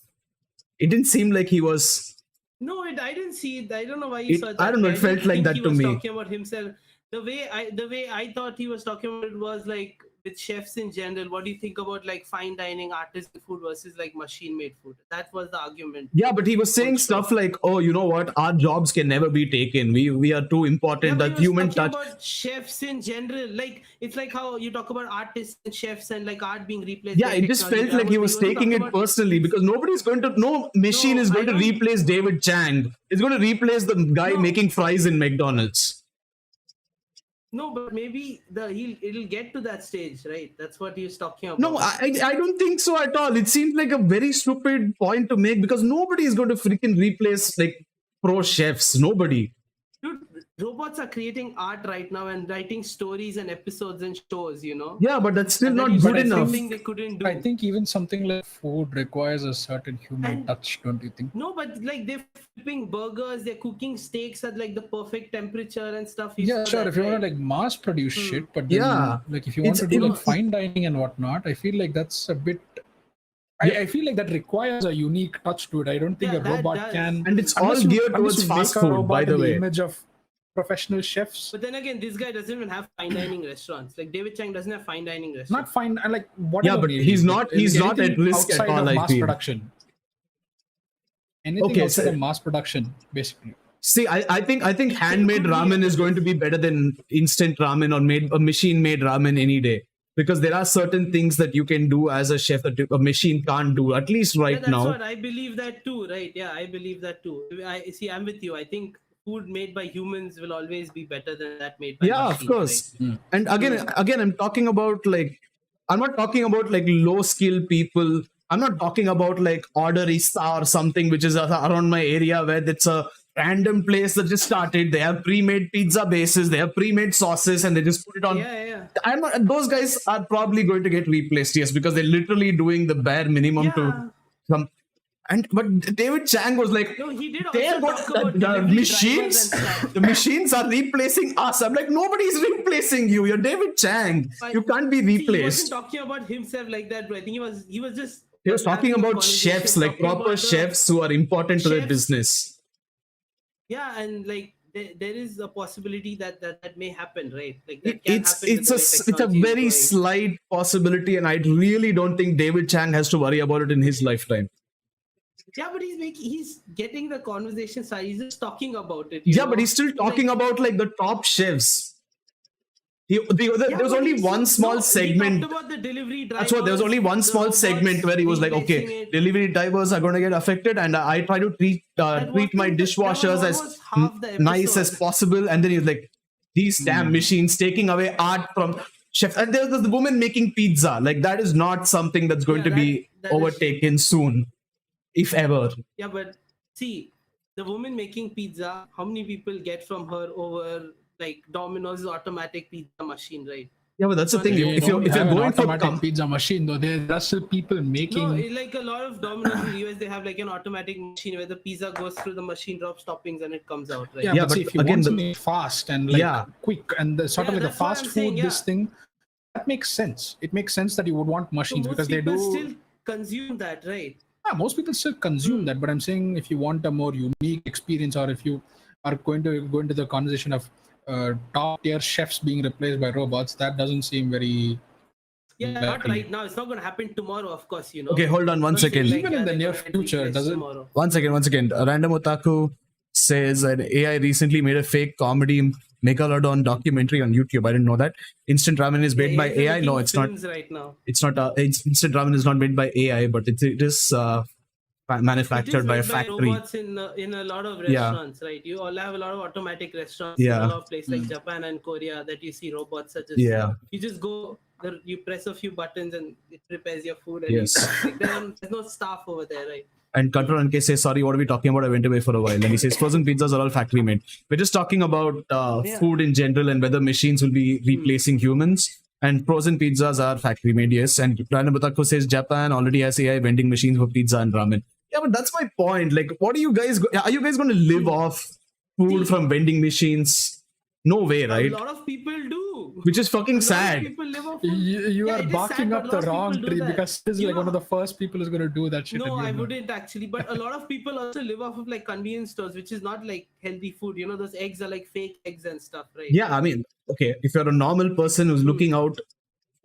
It didn't seem like he was. No, I didn't see it. I don't know why you It- saw that. I don't know, it didn't felt like think that he to was me. Talking about himself, the way I thought he was talking about it was like with chefs in general. What do you think about like fine dining artisan food versus like machine made food? That was the argument. Yeah, but he was saying stuff like, "Oh, you know what? Our jobs can never be taken. We are too important. but he that was human talking touch." about chefs in general. Like it's like how you talk about artists and chefs and like art being replaced. Yeah, by it just technology. felt like he was taking talking it about- personally because no machine No, is I going to don't- replace David Chang. It's going to replace the guy No. making fries in McDonald's. No, but maybe it'll get to that stage, right? That's what he was talking about. No, I don't think so at all. It seems like a very stupid point to make because nobody is going to freaking replace like pro chefs. Nobody. Dude, robots are creating art right now and writing stories and episodes and shows, Yeah, but that's still and that not used to good be enough. something they couldn't do. I think even something like food requires a certain human And- touch, don't you think? No, but like they're flipping burgers, they're cooking steaks at like the perfect temperature and stuff. You Yeah, saw sure. that, If you want right? to like mass produce shit, but then Yeah. like if you want It's to do like im- fine dining and whatnot, I feel like that's a bit. Yeah. I feel like that requires a unique touch to it. I don't think Yeah, a that robot does. can. And it's unless all you- geared unless towards you make fast a food, robot by the in way. image of professional chefs. But then again, this guy doesn't even have fine dining restaurants. Like David Chang doesn't have fine dining restaurants. Not fine. I like whatever. Yeah, but maybe, he's not anything at risk at outside all, of I mass feel. production. Anything Okay, outside so- of mass production, basically. See, I think handmade could be ramen is others. going to be better than instant ramen or machine made ramen any day, because there are certain things that you can do as a chef that a machine can't do, at least Yeah, right that's now. what I believe that too, right? Yeah, I believe that too. I see. I'm with you. I think food made by humans will always be better than that made by Yeah, machines. of course. Right? And again, I'm talking about like, I'm not talking about like low skill people. I'm not talking about like Orderista or something which is around my area where it's a random place that just started. They have pre-made pizza bases, they have pre-made sauces, and they just put it on. Yeah. I'm not, those guys are probably going to get replaced, yes, because they're literally doing the bare minimum Yeah. to come. But David Chang was like, No, he did they are also what talk the about delivery drivers machines. and stuff. The machines are replacing us. I'm like, nobody's replacing you. You're David Chang. You can't be See, he replaced. wasn't talking about himself like that, bro. I think he was just. He was talking having a about conversation, chefs, like talking proper about the- chefs who are important to their chefs. business. Yeah, and like there is a possibility that may happen, right? Like that can It's happen. with the way it's a technology is very going. slight possibility, and I really don't think David Chang has to worry about it in his lifetime. Yeah, but he's getting the conversation started. He's just talking about it. Yeah, but he's still talking about like the top chefs. There was only one small segment. He talked about the delivery drivers. That's what. There was only one the small robots segment where he was like, replacing "Okay, it. delivery drivers are going to get affected, and I try to treat That treat my wasn't the- dishwashers that as was half the nice as episode. possible." And then he's like, "These damn machines taking away art from chefs." And there's the woman making pizza. Like that is not something that's going to be that is- overtaken soon, if ever. Yeah, but see, the woman making pizza, how many people get from her over like Domino's automatic pizza machine, right? Yeah, but that's the thing. They If you're don't have an going for automatic pizza machine, though, there are still people making. No, like a lot of Domino's in the US, they have like an automatic machine where the pizza goes through the machine, drops toppings, and it comes out, right? Yeah, Yeah, but, but see, if you again, want the- something fast and like Yeah. quick and the sort of Yeah, like the that's what fast I'm food, saying, this yeah. thing, that makes sense. It makes sense that you would want So machines most because they people do. still consume that, right? Yeah, most people still consume that, but I'm saying if you want a more unique experience, or if you are going to go into the conversation of top tier chefs being replaced by robots, that doesn't seem very. Yeah, not likely. right now. It's not going to happen tomorrow, of course, Okay, hold on one Not saying, second. Even in the they're near gonna get future, replaced does it- tomorrow. One second. Random Otaku says that AI recently made a fake comedy Megalodon documentary on YouTube. I didn't know that. Instant ramen is made by Yeah, they're AI. No, making it's not. films right now. It's not. Instant ramen is not made by AI, but it is manufactured by a It is made factory. robots in a lot of Yeah. restaurants, right? You all have a lot of automatic restaurants Yeah. in a lot of places like Japan and Korea that you see robots such as Yeah. you just go there, you press a few buttons and it prepares your food and Yes. like, there's no staff over there, right? And Control NK says, sorry, what are we talking about? I went away for a while. And he says, frozen pizzas are all factory made. We're just talking about food in general and whether machines will be replacing humans. And frozen pizzas are factory made, yes. And Rana Batako says, Japan already has AI vending machines for pizza and ramen. Yeah, but that's my point. Like, what are you guys going to live off food from vending machines? No way, right? A lot of people do. Which is fucking A lot of sad. people live off food. You Yeah, are it is barking sad, up but the a lot of wrong people do tree that. because this is You like know- one of the first people who's going to do that shit. No, and I you know. wouldn't actually. But a lot of people also live off of like convenience stores, which is not like healthy food. You know, those eggs are like fake eggs and stuff, right? Yeah, I mean, okay, if you're a normal person who's looking out,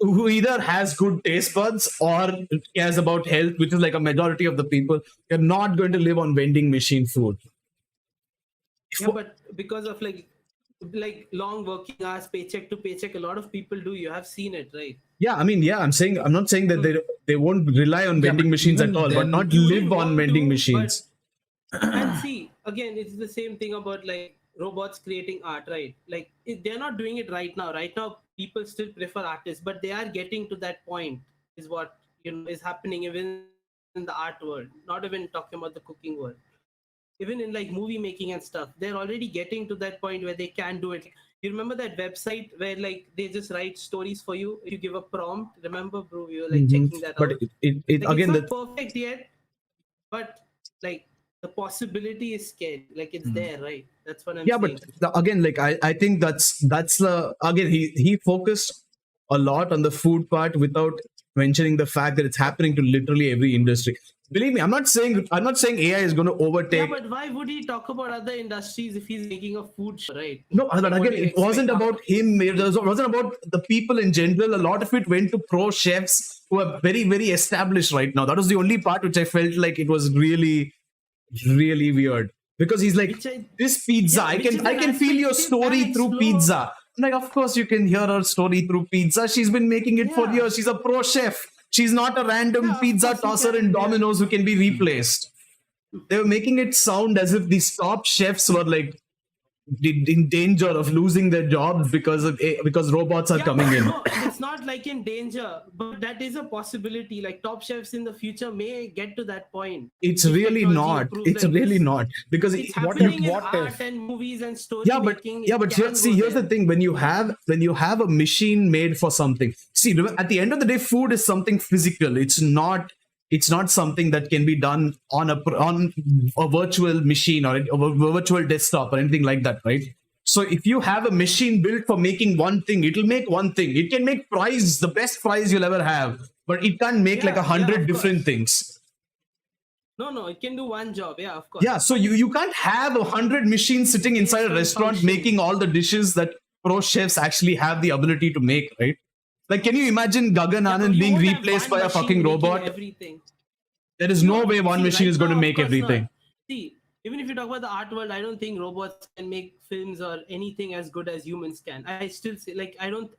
who either has good taste buds or cares about health, which is like a majority of the people, you're not going to live on vending machine food. Yeah, but because of like long working hours, paycheck to paycheck, a lot of people do. You have seen it, right? Yeah, I mean, yeah, I'm not saying that they won't rely on vending but machines at even all, but then, not you live wouldn't on want vending to, machines. And see, again, it's the same thing about like robots creating art, right? Like they're not doing it right now. Right now, people still prefer artists, but they are getting to that point. Is what is happening even in the art world. Not even talking about the cooking world. even in like movie making and stuff, they're already getting to that point where they can do it. You remember that website where like they just write stories for you if you give a prompt? Remember, bro, you were like checking that But out. it Like again, it's that not perfect yet, but like the possibility is scary. Like it's there, right? That's what I'm yeah, but saying. again, like I think that's the again he focused a lot on the food part without mentioning the fact that it's happening to literally every industry. Believe me, I'm not saying AI is going to Yeah, overtake. but why would he talk about other industries if he's making a food show, right? No, but Like, what again, do you it wasn't expect? about him. It wasn't about the people in general. A lot of it went to pro chefs who are very, very established right now. That was the only part which I felt like it was really, really weird. Because he's like, Which I- this pizza, yeah, I which is can an feel your aspect you can story through explore. pizza. I'm like, of course you can hear her story through pizza. She's been making it for Yeah. years. She's a pro chef. She's not a random Yeah, of pizza course you tosser can, in yeah. Domino's who can be replaced. They were making it sound as if these top chefs were like in danger of losing their jobs because robots are coming in. No, it's not like in danger, but that is a possibility. Like top chefs in the future may get to that point. It's if really technology not. improves It's like really this. not because It's What happening if- in what art if- and movies and story yeah, but making. yeah, but here's here's the thing: when you have a machine made for something, see, at the end of the day, food is something physical. It's not something that can be done on a virtual machine or a virtual desktop or anything like that, right? So if you have a machine built for making one thing, it'll make one thing. It can make fries, the best fries you'll ever have, but it can't make like Yeah, 100 of different course. things. No, it can do one job. Yeah, of course. Yeah, so you can't have 100 machines sitting inside a Based on restaurant function. making all the dishes that pro chefs actually have the ability to make, right? Like, can you imagine Gagan Yeah, but Anand you being won't have replaced one by a machine fucking making robot? Everything. There is no way one See, machine right is going to now, of make course everything. not. See, even if you talk about the art world, I don't think robots can make films or anything as good as humans can. I still say, like, I don't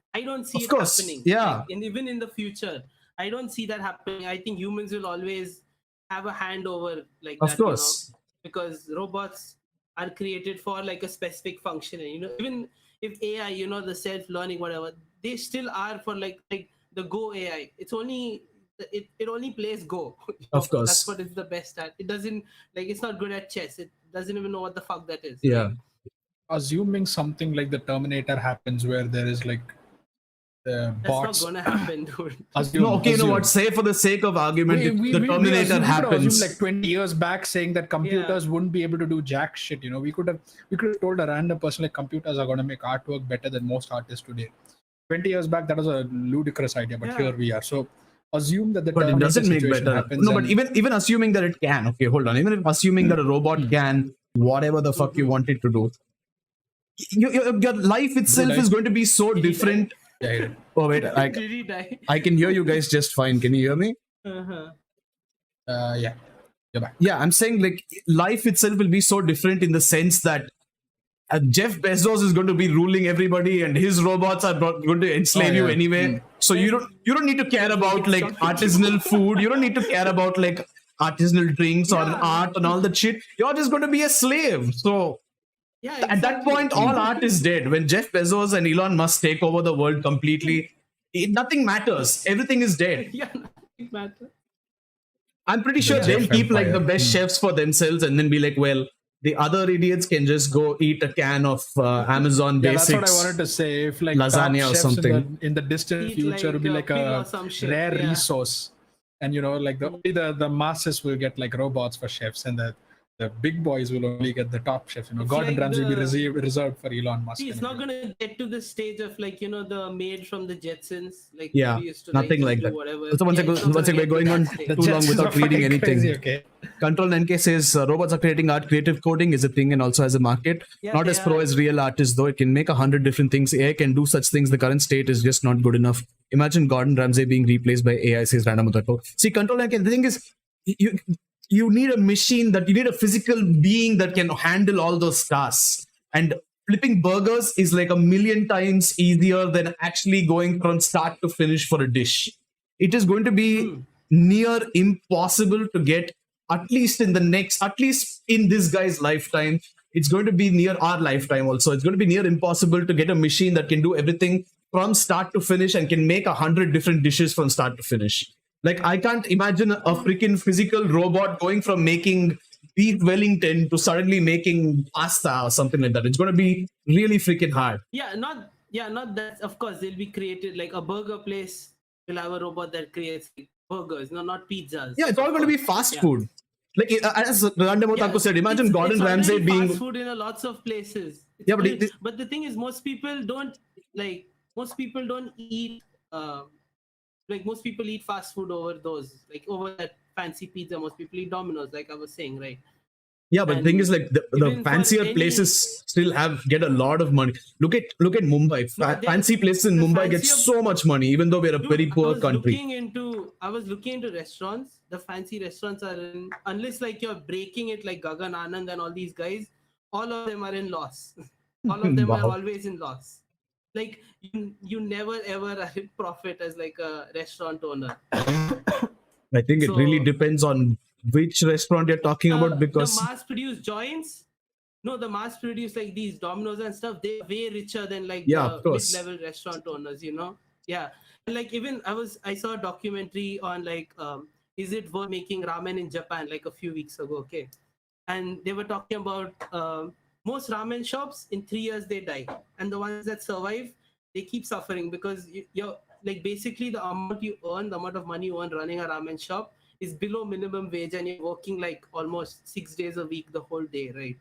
see Of it course, happening. yeah. Like, and even in the future, I don't see that happening. I think humans will always have a handover like Of that, course. because robots are created for like a specific function. And, even if AI, the self-learning, whatever, they still are for like the Go AI. It's only it only plays Go. Of course. That's what it's the best at. It doesn't it's not good at chess. It doesn't even know what the fuck that is. Yeah. Right? Assuming something like the Terminator happens, where there is like That's bots. not gonna happen, dude. No, okay, you know what? Say for the sake of argument, if the Terminator we happens. assumed like 20 years back saying that computers wouldn't be able to do jack shit. We could have told a random person like computers are going to make artwork better than most artists today. 20 years back, that was a ludicrous idea, but here we are. So assume that the But it Terminator doesn't make situation better. happens. No, but even assuming that it can, okay, hold on. Even if assuming that a robot can whatever the fuck you want it to do, your life itself is going to be so different. Yeah, he did. Oh wait, Did he die? I can hear you guys just fine. Can you hear me? Uh-huh. Yeah. You're back. Yeah, I'm saying like life itself will be so different in the sense that Jeff Bezos is going to be ruling everybody, and his robots are going to enslave you anyway. So you don't need to care about like artisanal food. You don't need to care about like artisanal drinks or art and all that shit. You're just going to be a slave. So Yeah, at that point, all art is dead. When Jeff Bezos and Elon Musk take over the world completely, nothing matters. Everything is dead. Yeah, nothing matters. I'm pretty sure The they'll Jeff keep like the Empire. best chefs for themselves and then be like, well, the other idiots can just go eat a can of Amazon Yeah, Basics. that's what I wanted to say. If like lasagna top or chefs something. in the distant Eat future would be like pig a or some shit, rare yeah. resource, and like the masses will get like robots for chefs, and the big boys will only get the top chefs. Gordon like Ramsay will be the- reserved for Elon Musk. See, it's not gonna get to the stage of like the maid from the Jetsons. Like Yeah, we used to, nothing just like do that. Whatever. So one Yeah, second, it's not gonna we're get to going that on stage. too long Jetsons without are reading fucking anything. crazy, okay. Control NK says robots are creating art. Creative coding is a thing and also has a market. Yeah, Not they as pro are. as real artists, though. It can make 100 different things. AI can do such things. The current state is just not good enough. Imagine Gordon Ramsay being replaced by AI, says Nandemo Theme. See, Control NK, the thing is, you need a machine you need a physical being that can handle all those tasks. And flipping burgers is like a million times easier than actually going from start to finish for a dish. It is going to be near impossible to get, at least in this guy's lifetime. It's going to be near our lifetime also. It's going to be near impossible to get a machine that can do everything from start to finish and can make 100 different dishes from start to finish. Like, I can't imagine a freaking physical robot going from making beef Wellington to suddenly making pasta or something like that. It's going to be really freaking hard. Not that. Of course, they'll be created like a burger place will have a robot that creates like, burgers, no, not pizzas. Yeah, it's all going to be fast food. Like as Nandemo Theme said, imagine Gordon it's Ramsay being fast food in a lots of places. But the thing is, most people don't eat. Most people eat fast food over those, like over that fancy pizza. Most people eat Domino's, like I was saying, right? Yeah, but the thing is, like the fancier places still get a lot of money. Look at Mumbai. Fancy places in Mumbai get so much money, even though we're a very poor country. I was looking into restaurants. The fancy restaurants are in, unless like you're breaking it like Gagan Anand and all these guys, all of them are in loss. All of them are always in loss. Like you never ever are in profit as like a restaurant owner. I think it really depends on which restaurant you're talking about, because the mass-produced joints, the mass-produced like these Domino's and stuff, they're way richer than like the mid-level restaurant owners, Yeah, and like even I saw a documentary on like is it worth making ramen in Japan like a few weeks ago, okay, and they were talking about most ramen shops in 3 years they die, and the ones that survive they keep suffering because you're like basically the amount of money you earn running a ramen shop is below minimum wage, and you're working like almost 6 days a week the whole day, right?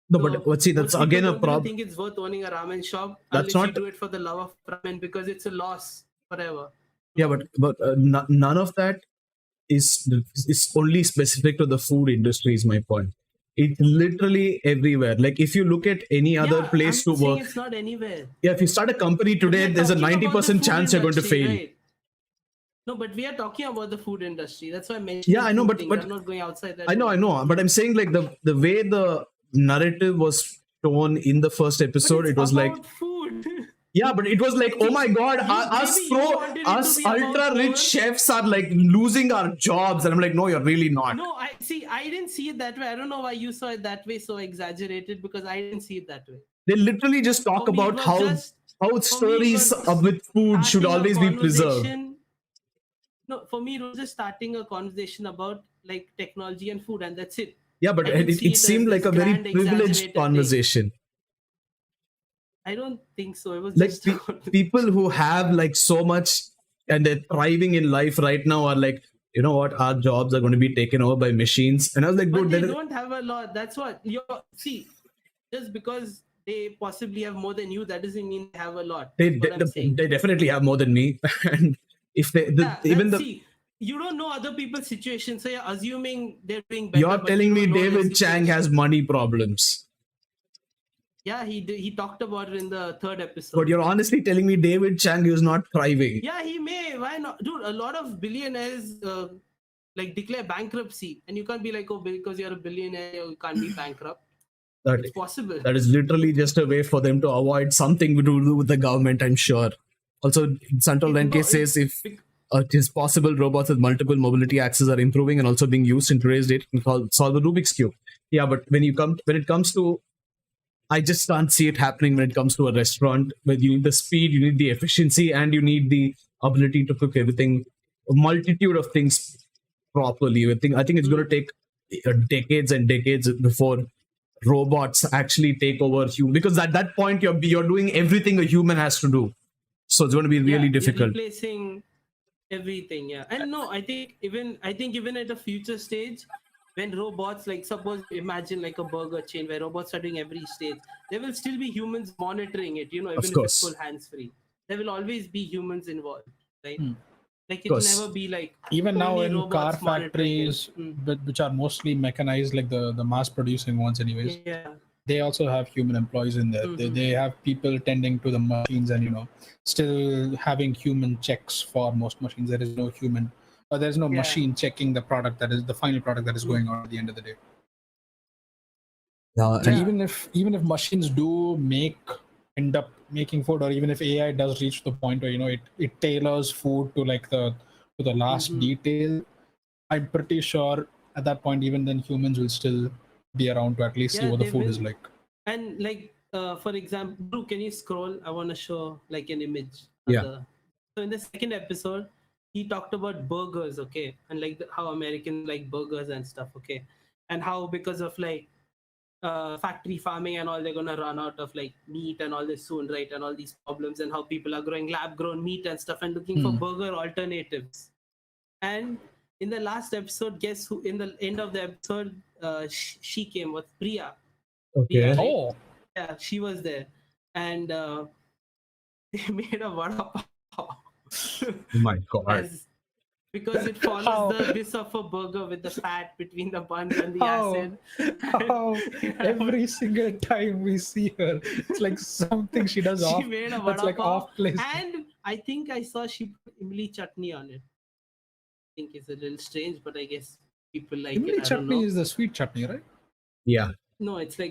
No, but see, that's again a problem. I think it's worth owning a ramen shop unless you do it for the love of ramen, because it's a loss forever. Yeah, but none of that is only specific to the food industry, is my point. It's literally everywhere. Like if you look at any other place to work, it's not anywhere. Yeah, if you start a company today, there's a 90% chance you're going to fail. Right? No, but we are talking about the food industry. That's why I mentioned. Yeah, I know, but I'm not going outside that. I know, but I'm saying like the way the narrative was shown in the first episode, it was like food. Yeah, but it was like, oh my god, us ultra rich chefs are like losing our jobs, and I'm like, no, you're really not. No, I didn't see it that way. I don't know why you saw it that way, so exaggerated, because I didn't see it that way. They literally just talk about how stories with food should always be preserved. No, for me, it was just starting a conversation about like technology and food, and that's it. Yeah, but it seemed like a very privileged conversation. I don't think so. It was like just people who have like so much and they're thriving in life right now are like, you know what, our jobs are going to be taken over by machines. And I was like, but they don't have a lot. That's what see. Just because they possibly have more than you, that doesn't mean they have a lot. They definitely have more than me. And if you don't know other people's situations, so you're assuming they're doing better. You're telling me David Chang has money problems. Yeah, he talked about it in the third episode. But you're honestly telling me David Chang is not thriving. Yeah, he may. Why not? Dude, a lot of billionaires like declare bankruptcy, and you can't be like, oh, because you're a billionaire, you can't be bankrupt. It's possible. That is literally just a way for them to avoid something to do with the government, I'm sure. Also, Santal Renke says if it is possible, robots with multiple mobility axes are improving and also being used in today's date to solve the Rubik's Cube. Yeah, but when it comes to, I just can't see it happening when it comes to a restaurant, where you need the speed, you need the efficiency, and you need the ability to cook everything, a multitude of things properly. I think it's going to take decades and decades before robots actually take over human, because at that point you're doing everything a human has to do. So it's going to be really difficult. You're replacing everything, yeah. And no, I think even at a future stage, when robots, like suppose imagine like a burger chain where robots are doing every stage, there will still be humans monitoring it, even if it's full hands-free. There will always be humans involved, right? Like it will never be like even now in car factories, which are mostly mechanized, like the mass-producing ones, anyways. Yeah. They also have human employees in there. They have people tending to the machines, and still having human checks for most machines. There is no human. There's no machine checking the product that is the final product that is going on at the end of the day. Even if machines do end up making food, or even if AI does reach the point where it tailors food to like to the last detail, I'm pretty sure at that point even then humans will still be around to at least see what the food is like. And like for example, Drew, can you scroll? I want to show like an image. So in the second episode, he talked about burgers, okay, and like how Americans like burgers and stuff, okay. and how because of like factory farming and all, they're gonna run out of like meat and all this soon, right? And all these problems, and how people are growing lab grown meat and stuff and looking for burger alternatives. And in the last episode, guess who? In the end of the episode, she came with Priya. Okay. Priya, right? Oh, Yeah, she was there, and they made a vada pav. Oh my God. As, because it follows this of a burger with the fat between the buns and the acid. Every single time we see her, it's like something she does off. She made a That's vada like pav, off place. and I think I saw she put imli chutney on it. I think it's a little strange, but I guess people like Imli it. I don't chutney know. is the sweet chutney, right? Yeah. No, it's not.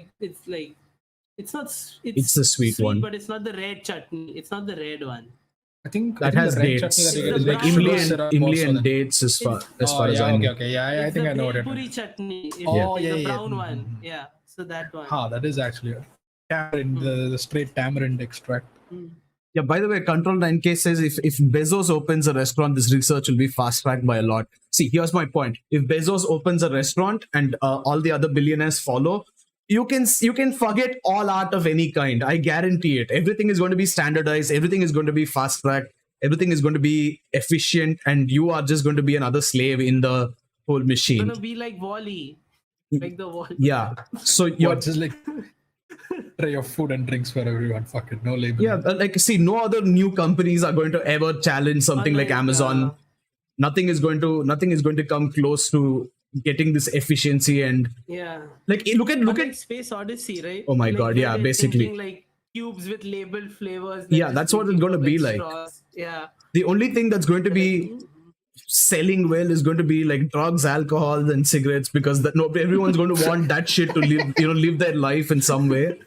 It's the sweet one. but it's not the red chutney. It's not the red one. I think That the has red dates. chutney that you get It's is the like brown sugar one. syrup Imli also and then. dates as far Oh, as yeah, I know. okay. Yeah, I It's think the I know what bhel you're puri talking chutney. It's Oh, like yeah, the yeah. brown one. Yeah, so that one. about. That is actually a tamarind, the straight tamarind extract. Mm. Yeah, by the way, Control 9K says if Bezos opens a restaurant, this research will be fast tracked by a lot. See, here's my point. If Bezos opens a restaurant and all the other billionaires follow, you can forget all art of any kind. I guarantee it. Everything is going to be standardized. Everything is going to be fast tracked. Everything is going to be efficient, and you are just going to be another slave in the whole It's machine. gonna be like Wall-E. Like the Wall-E. Yeah. So you're Just like tray of food and drinks for everyone. Fuck it, no label. yeah, like see, no other new companies are going to ever challenge something like Unlike, Amazon. Nothing is going to come close to getting this efficiency and Yeah. like look Like at Space Odyssey, right? Oh my Like, God, where yeah, they're basically. thinking, like cubes with labeled flavors. Yeah, that's what it's going to be like. Yeah. The only thing that's going to be selling well is going to be like drugs, alcohol, and cigarettes, because everyone's going to want that shit to live their life in some way.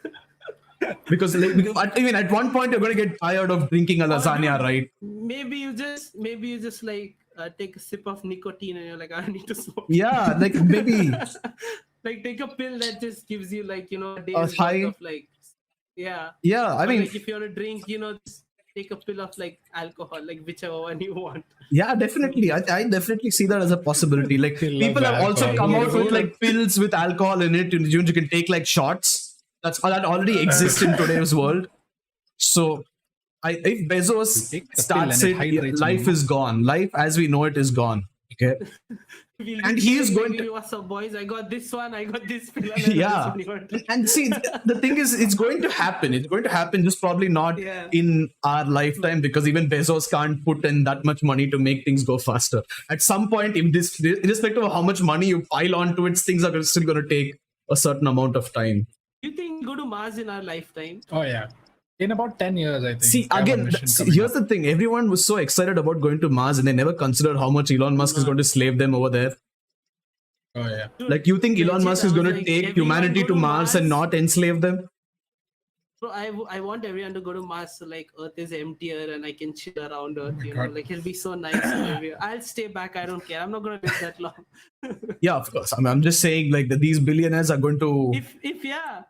Because at one point you're going to get tired of drinking a lasagna, right? Maybe you just like take a sip of nicotine and you're like, I need to smoke. Yeah, like maybe Like take a pill that just gives you like a day's worth high. of like Yeah, I Or, mean, like if you want to drink, just take a pill of like alcohol, like whichever one you want. yeah, definitely. I definitely see that as a possibility. Like Pill of people have also alcohol. come out with like pills with alcohol in it. You can take like shots. That already exists in today's world. So, if You Bezos take the starts pill it, and it hydrates life you. is gone. Life as we know it is gone. Okay. And he is going to. What's up, boys? I got this one. I got this pill. Yeah. And see, the thing is, it's going to happen. It's going to happen, just probably not Yeah. in our lifetime, because even Bezos can't put in that much money to make things go faster. At some point, irrespective of how much money you pile onto it, things are still going to take a certain amount of time. You think we'll go to Mars in our lifetime? Oh yeah, in about 10 years, I think. See, we have a again, mission coming here's up. the thing. Everyone was so excited about going to Mars, and they never considered how much Elon Musk is going to slave them over there. Oh yeah. Dude, Like, you think Elon legit, Musk I is was going to like, take everyone humanity go to Mars and not enslave them? Bro, I want everyone to go to Mars so like Earth is emptier and I can chill around Earth. my You God. know, like it'll be so nice. Everywhere. I'll stay back. I don't care. I'm not gonna live that long. Yeah, of course. I'm just saying, like, that these billionaires are going to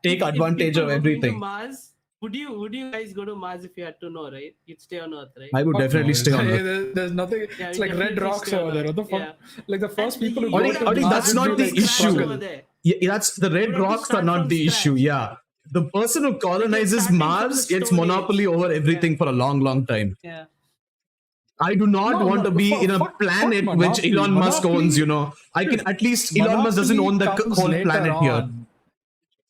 take advantage people of were going everything. To Mars, would you guys go to Mars if you had to know, right? You'd stay on Earth, right? I would Fuck definitely no, stay on it's- Earth. There's nothing. Yeah, It's you like red definitely rocks stay on over there. What the Earth, fuck? yeah. Like the first And people who you go would to have to Mars that's start not do, the from like, scratch issue. over there. Yeah, that's the red have to rocks are start not from the issue. scratch. Yeah. The person who colonizes starting from Mars the gets Stone monopoly Age. over everything for a long, long time. Yeah. I do not No, want no, to be in a fuck planet which monopoly. Elon Musk owns, I can at least Elon Musk doesn't own the comes whole later planet here. on.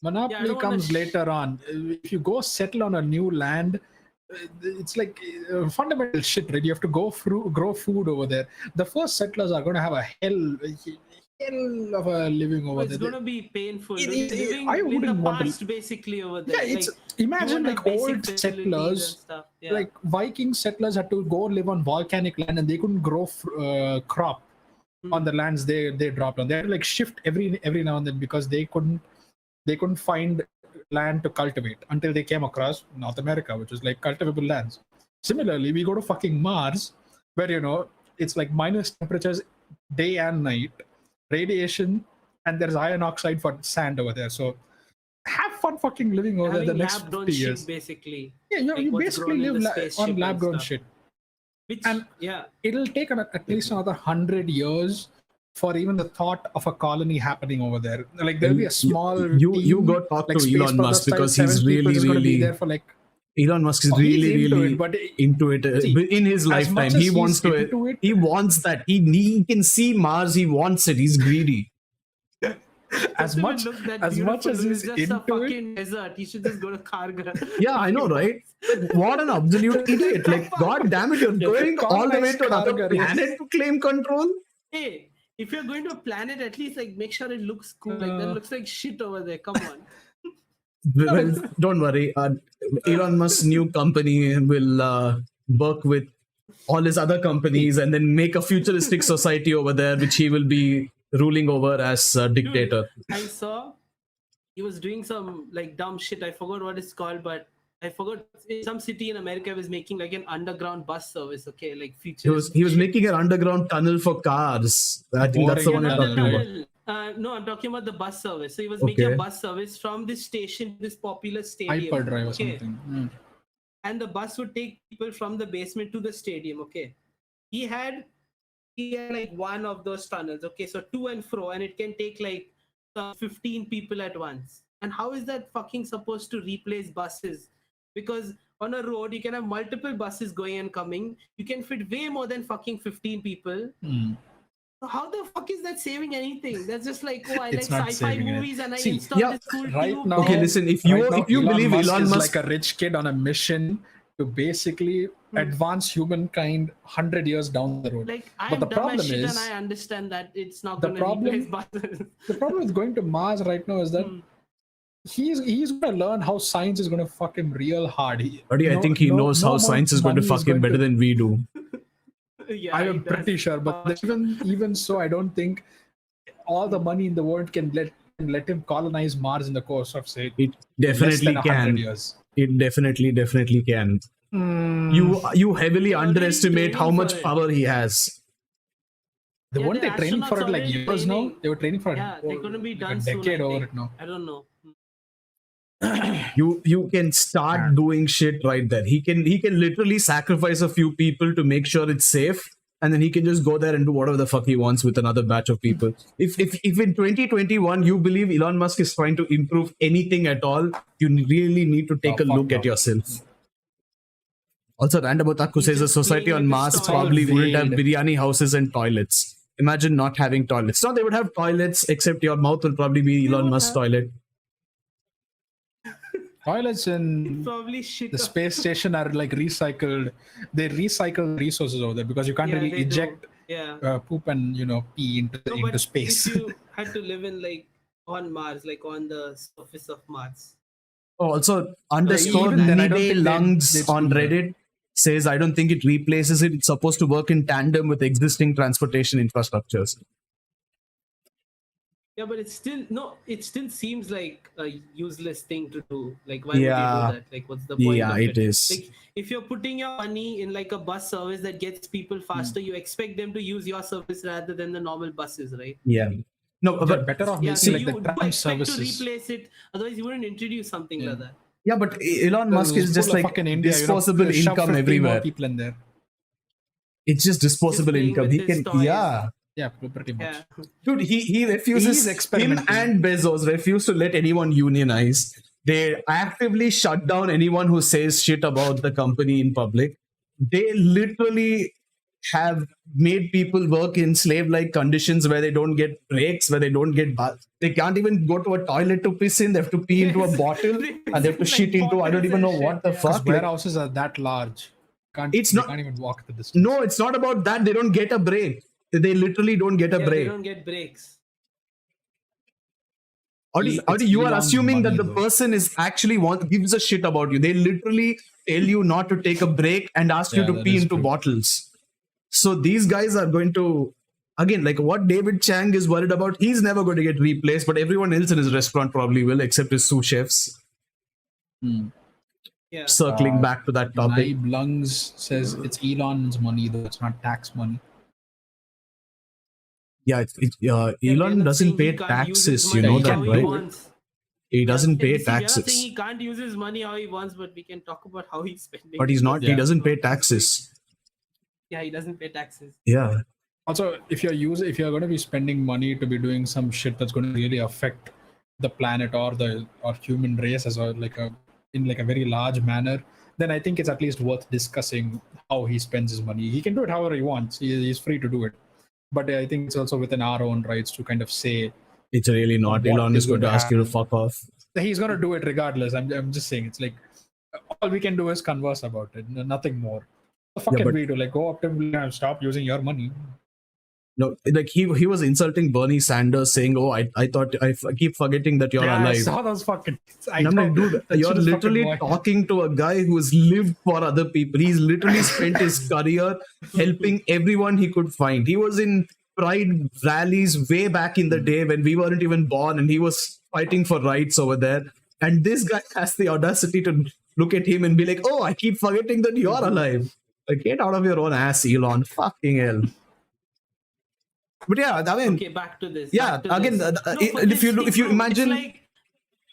Yeah, I Monopoly don't wanna comes later on. If you go settle on a new land, it's like fundamental shit, right? You have to grow food over there. The first settlers are going to have a hell of a living over It's there. gonna be painful. I I wouldn't in the want to- past, basically over there. Yeah, it's like, imagine you like want basic old facilities settlers, and stuff. Yeah. like Viking settlers had to go live on volcanic land and they couldn't grow crop on the lands they dropped on. They had to like shift every now and then because they couldn't find land to cultivate until they came across North America, which is like cultivable lands. Similarly, we go to fucking Mars, where it's like minus temperatures day and night, radiation, and there's iron oxide for sand over there. So have fun fucking living over there Having the next lab-grown 50 shit, years. basically. Yeah, like you what's basically grown in live the spaceship on and lab grown stuff. shit. Which, And yeah. It'll take at least another 100 years for even the thought of a colony happening over there. Like there'll be a small you team, go talk like to Space Elon Brothers Musk style, because 7 he's people just gonna be really there for like. Elon Musk is he's into really it, but into it. see, In his as lifetime, much as he he's wants to. into it- He wants that. He can see Mars. He wants it. He's greedy. as much look that as much beautiful, as he's it's just a into it, fucking desert. He should just go to Karga. Yeah, I know, right? Like, what an absolute idiot! Like, god damn it, you're going all the way to another Karga, yes. planet to claim control. Hey, if you're going to a planet, at least like make sure it looks cool. Like that looks like shit over there. Come on. Well, don't worry. Elon Musk's new company will work with all his other companies and then make a futuristic society over there, which he will be ruling over as a dictator. I saw he was doing some like dumb shit. I forgot what it's called, but I forgot some city in America was making like an underground bus service. Okay, like features. He was making an underground tunnel for cars. I think that's the one you're talking about. No, I'm talking about the bus service. So he was making Okay. a bus service from this station to this popular stadium. hyperdrive or okay? something. And the bus would take people from the basement to the stadium. Okay, he had like one of those tunnels. Okay, so to and fro, and it can take like 15 people at once. And how is that fucking supposed to replace buses? Because on a road you can have multiple buses going and coming. You can fit way more than fucking 15 people. So how the fuck is that saving anything? That's just like, oh, I It's like not sci-fi saving movies and I See, installed yeah, this cool right tube. now- Okay, listen. If you Right now, believe Elon is Musk, like a rich kid on a mission to basically advance humankind 100 years down the road. Like But I'm the dumb as problem shit is- and I understand that it's not the going to problem- replace buses. The problem with going to Mars right now is that he's going to learn how science is going to fuck him real hard. buddy, I think he knows how science is going to fuck him better than we do. Yeah, I'm it does. pretty sure, but even so, I don't think all the money in the world can let him colonize Mars in the course of say It less definitely than 100 can. years. It definitely can. You heavily They're already underestimate how training much for it. power he has. Weren't the they training for it astronauts like already years now? training. They were training for it. Yeah, they're going to be like done a soon. decade I over think. it now. I don't know. You can Yeah. doing shit right there. He can literally sacrifice a few people to make sure it's safe, and then he can just go there and do whatever the fuck he wants with another batch of people. If in 2021 you believe Elon Musk is trying to improve anything at all, you really need to take a fuck look no. at yourself. Also, Nandemo Theme He's says a just society playing on with Mars the probably stars. wouldn't have Vague. biryani houses and toilets. Imagine not having toilets. No, they would have toilets, except your mouth will probably be Elon would Musk's have. toilet. Toilets in Probably shit. the space station are like recycled. They recycle resources over there because you can't Yeah, really they do. eject Yeah. poop and pee into No, but space. if you had to live in like on Mars, like on the surface of Mars. Oh, also, underscore even then, I don't Nide think Lungs they'd on do that. Reddit says, I don't think it replaces it. It's supposed to work in tandem with existing transportation infrastructures. Yeah, but it still seems like a useless thing to do. Like, why Yeah. would you do that? Like, what's the point Yeah, of it is. Like, if you're putting your money in like a bus service that gets people faster, you expect them to use your service rather than the normal buses, right? Yeah. No, They're but better off Yeah, making so like you the would tram expect services. to replace it. Otherwise, you wouldn't introduce something Yeah. like that. yeah, but Elon Musk is just Full of like fucking India, disposable shove income 15 more everywhere. people in there. It's just disposable playing income. with He his can, toys. yeah. Yeah, pretty much. Yeah. Dude, he refuses. He's Him experimenting. and Bezos refuse to let anyone unionize. They actively shut down anyone who says shit about the company in public. They literally have made people work in slave-like conditions where they don't get breaks, where they don't get baths. They can't even go to a toilet to piss in. They have to pee into a Yes. bottle, and they have to Like shit into. I don't bottles even know and what the shit, yeah. fuck. Because warehouses are that large. It's They not- can't even walk the distance. No, it's not about that. They don't get a break. They literally don't get a Yeah, break. they don't get breaks. Or It's you are Elon's assuming that money, the though. person is actually gives a shit about you. They literally tell you not to take a break and ask you Yeah, to that pee is into true. bottles. So these guys are going to, again, like what David Chang is worried about, he's never going to get replaced, but everyone else in his restaurant probably will, except his sous chefs. Yeah. Circling back to that topic. Naib Lungs says it's Elon's money, though it's not tax money. Yeah, Yeah, Elon we're not doesn't saying pay he can't use his taxes, you money know how that, he right? wants. He doesn't pay We are not saying taxes. he can't use his money how he wants, but we can talk about how he's spending. But he's not, he Yeah. doesn't pay taxes. Yeah, he doesn't pay taxes. Yeah. Also, if you're going to be spending money to be doing some shit that's going to really affect the planet or human race as in like a very large manner, then I think it's at least worth discussing how he spends his money. He can do it however he wants. He's free to do it. But I think it's also within our own rights to kind of say It's really not. what Elon is going to ask you to happen. fuck off. He's going to do it regardless. I'm just saying, it's like all we can do is converse about it, nothing more. What the fuck can we do? Like, go up to him and stop using your money. No, like he was insulting Bernie Sanders, saying, "Oh, I thought keep forgetting that you're alive." I saw those fucking. And I'm like, dude, you're literally talking to a guy who's lived for other people. He's literally spent his career helping everyone he could find. He was in Pride rallies way back in the day when we weren't even born, and he was fighting for rights over there. And this guy has the audacity to look at him and be like, "Oh, I keep forgetting that you're alive." Like, get out of your own ass, Elon. Fucking hell. But yeah, I mean, okay, back to this. Yeah, again, if you imagine, like,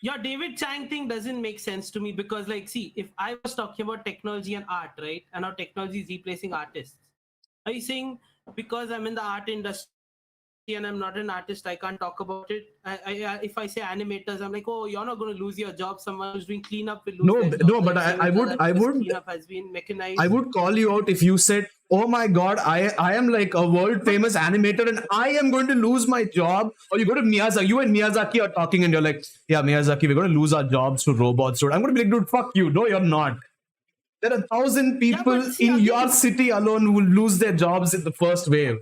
your David Chang thing doesn't make sense to me because, like, see, if I was talking about technology and art, right, and how technology is replacing artists, are you saying because I'm in the art industry and I'm not an artist, I can't talk about it? If I say animators, I'm like, oh, you're not going to lose your job. Someone who's doing cleanup will lose their job. No, but I would cleanup has been mechanized. I would call you out if you said, "Oh my God, I am like a world famous animator and I am going to lose my job." Or you go to Miyazaki, you and Miyazaki are talking and you're like, "Yeah, Miyazaki, we're going to lose our jobs to robots." So I'm going to be like, "Dude, fuck you." No, you're not. There are 1,000 people in your city alone who will lose their jobs in the first wave.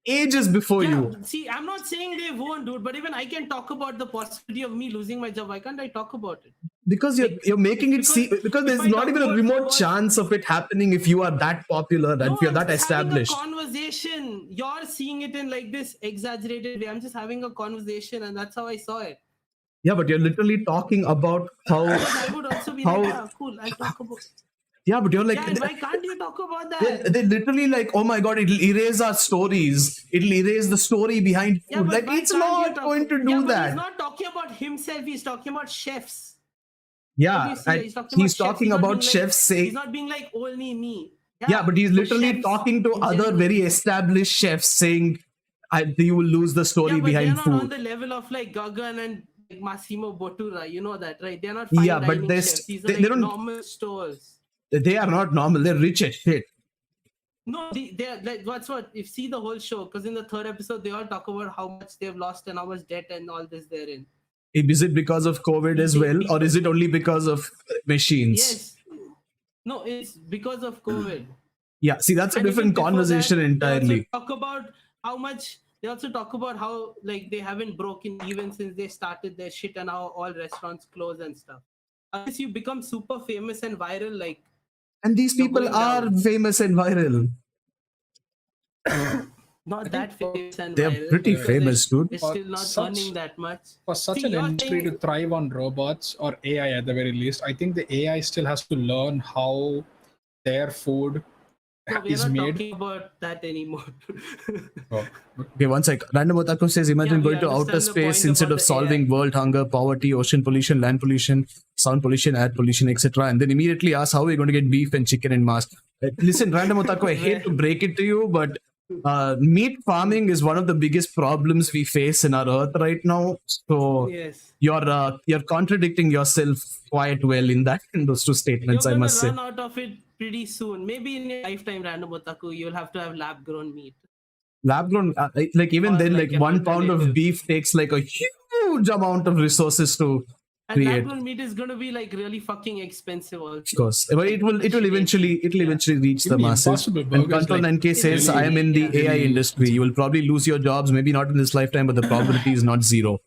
Ages before you. See, I'm not saying they won't, dude, but even I can talk about the possibility of me losing my job. Why can't I talk about it? Because you're making it seem, because there's not even a remote chance of it happening if you are that popular and if you're that established. Having a conversation. You're seeing it in like this exaggerated way. I'm just having a conversation, and that's how I saw it. Yeah, but you're literally talking about how. I would also be like, yeah, cool. I'll talk about it. Yeah, but you're like, why can't you talk about that? They literally like, oh my God, it'll erase our stories. It'll erase the story behind food. Like, it's not going to do that. He's not talking about himself. He's talking about chefs. Yeah, he's talking about chefs saying. He's not being like only me. Yeah, but he's literally talking to other very established chefs saying, you will lose the story behind food. They're not on the level of like Gagan and like Massimo Bottura. You know that, right? They're not fine dining chefs. These are like normal stores. They are not normal. They're rich as shit. No, they're like, what's what? If see the whole show, because in the third episode they all talk about how much they've lost and how much debt and all this they're in. Is it because of COVID as well, or is it only because of machines? Yes. No, it's because of COVID. Yeah, see, that's a different conversation entirely. They also talk about how like they haven't broken even since they started their shit and how all restaurants close and stuff. Unless you become super famous and viral, like. And these people are famous and viral. Not that famous and they're viral. Pretty famous, dude. They're still not earning that much. For such an industry to thrive on robots or AI at the very least, I think the AI still has to learn how their food is made. We're not talking about that anymore. Okay, one sec. Nandemo Theme says, imagine going to outer space instead of solving AI. World hunger, poverty, ocean pollution, land pollution, sound pollution, air pollution, etc. And then immediately ask how we're going to get beef and chicken and mass. Listen, Nandemo Theme, I hate to break it to you, but meat farming is one of the biggest problems we face in our earth right now. So yes. You're contradicting yourself quite well in those two statements, I must say. You're going to run out of it pretty soon. Maybe in your lifetime, Nandemo Theme, you'll have to have lab-grown meat. Lab-grown, like even or then, like 1 pound of beef takes like a huge amount of resources to create. And lab-grown meat is going to be like really fucking expensive also. Of course, but it will eventually reach the masses. And Control 9K says, I am in the AI industry. You will probably lose your jobs, maybe not in this lifetime, but the probability is not zero.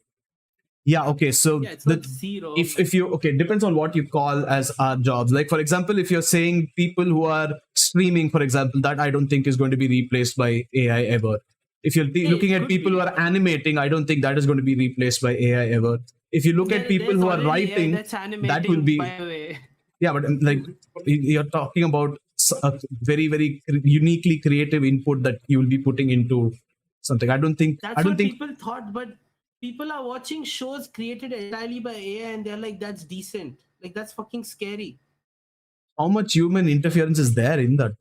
Yeah, okay, so it's not zero. If you, okay, depends on what you call as our jobs. Like, for example, if you're saying people who are streaming, for example, that I don't think is going to be replaced by AI ever. If you're looking at people who are animating, I don't think that is going to be replaced by AI ever. If you look at people who are writing, that will be. Yeah, but like you're talking about a very, very uniquely creative input that you will be putting into something. I don't think people thought, but people are watching shows created entirely by AI and they're like, that's decent. Like, that's fucking scary. How much human interference is there in that?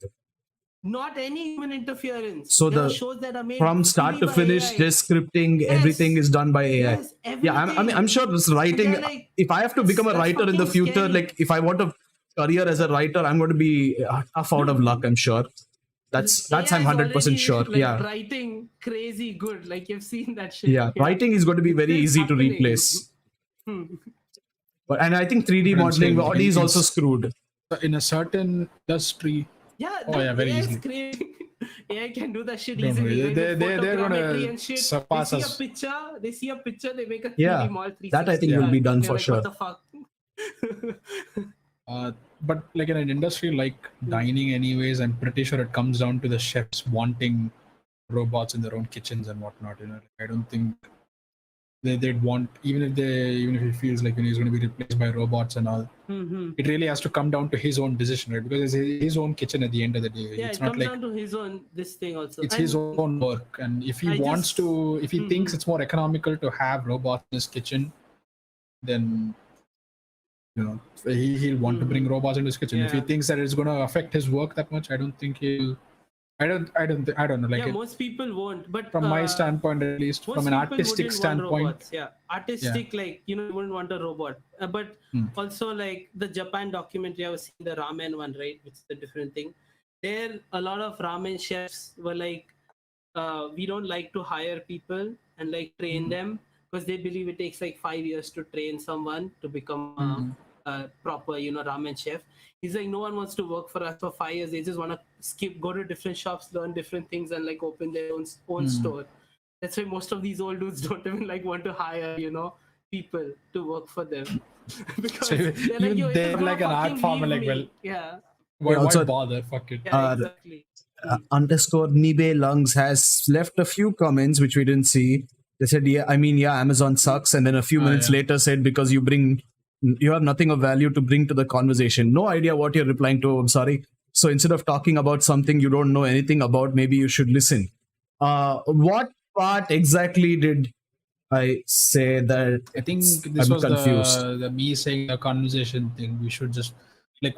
Not any human interference. So There are the shows that are made from start fully to by finish, AI. just scripting, Yes. everything is done by AI. Yes, Yeah, I'm everything. sure this writing. they're like, If I have to become a that's writer in the fucking future, scary. like if I want a career as a writer, I'm going to be tough out of luck. I'm sure. That's AI I'm is 100% already, sure. like, Yeah, writing crazy good. Like, you've seen that shit. yeah. Writing is going to be very It is easy to happening. replace. But and I think 3D But I'm modeling, saying, Audi is also screwed. in a certain industry. Yeah, Oh yeah, very AI is easily. creating. AI can do that shit Don't easily. worry. Right? They're Photogrammetry gonna and shit. They surpass see a us. picture. They see a picture. They make a 3D Yeah, model 360. that I think will be done They're for like, sure. what the fuck? But like in an industry like dining, anyways, I'm pretty sure it comes down to the chefs wanting robots in their own kitchens and whatnot. I don't think they'd want, even if it feels like he's going to be replaced by robots and all. It really has to come down to his own decision, right? Because it's his own kitchen at the end of the day. Yeah, it's it not comes like down to his own this thing also. it's his own work, and if he wants to, if he thinks it's more economical to have robots in his kitchen, then he'll want to bring robots into his kitchen. If he thinks that it's going to affect his work that much, I don't think he'll. I don't know. Like, yeah, most people won't. But from my standpoint, at least, from an artistic standpoint, artistic, like, you wouldn't want a robot. But also, like, the Japan documentary I was seeing, the ramen one, right, which is a different thing. There, a lot of ramen chefs were like, we don't like to hire people and like train them, because they believe it takes like 5 years to train someone to become a proper, ramen chef. He's like, no one wants to work for us for 5 years. They just want to go to different shops, learn different things, and like open their own store. That's why most of these old dudes don't even like want to hire, people to work for them. Because they're like an art form, like, well, yeah. Why also, bother? Fuck it. Yeah, exactly. Underscore Nibe Lungs has left a few comments which we didn't see. They said, yeah, Amazon sucks, and then a few minutes later said, because you have nothing of value to bring to the conversation. No idea what you're replying to. I'm sorry. So instead of talking about something you don't know anything about, maybe you should listen. What part exactly did I say that? I think this was confused. The me saying the conversation thing. We should just like.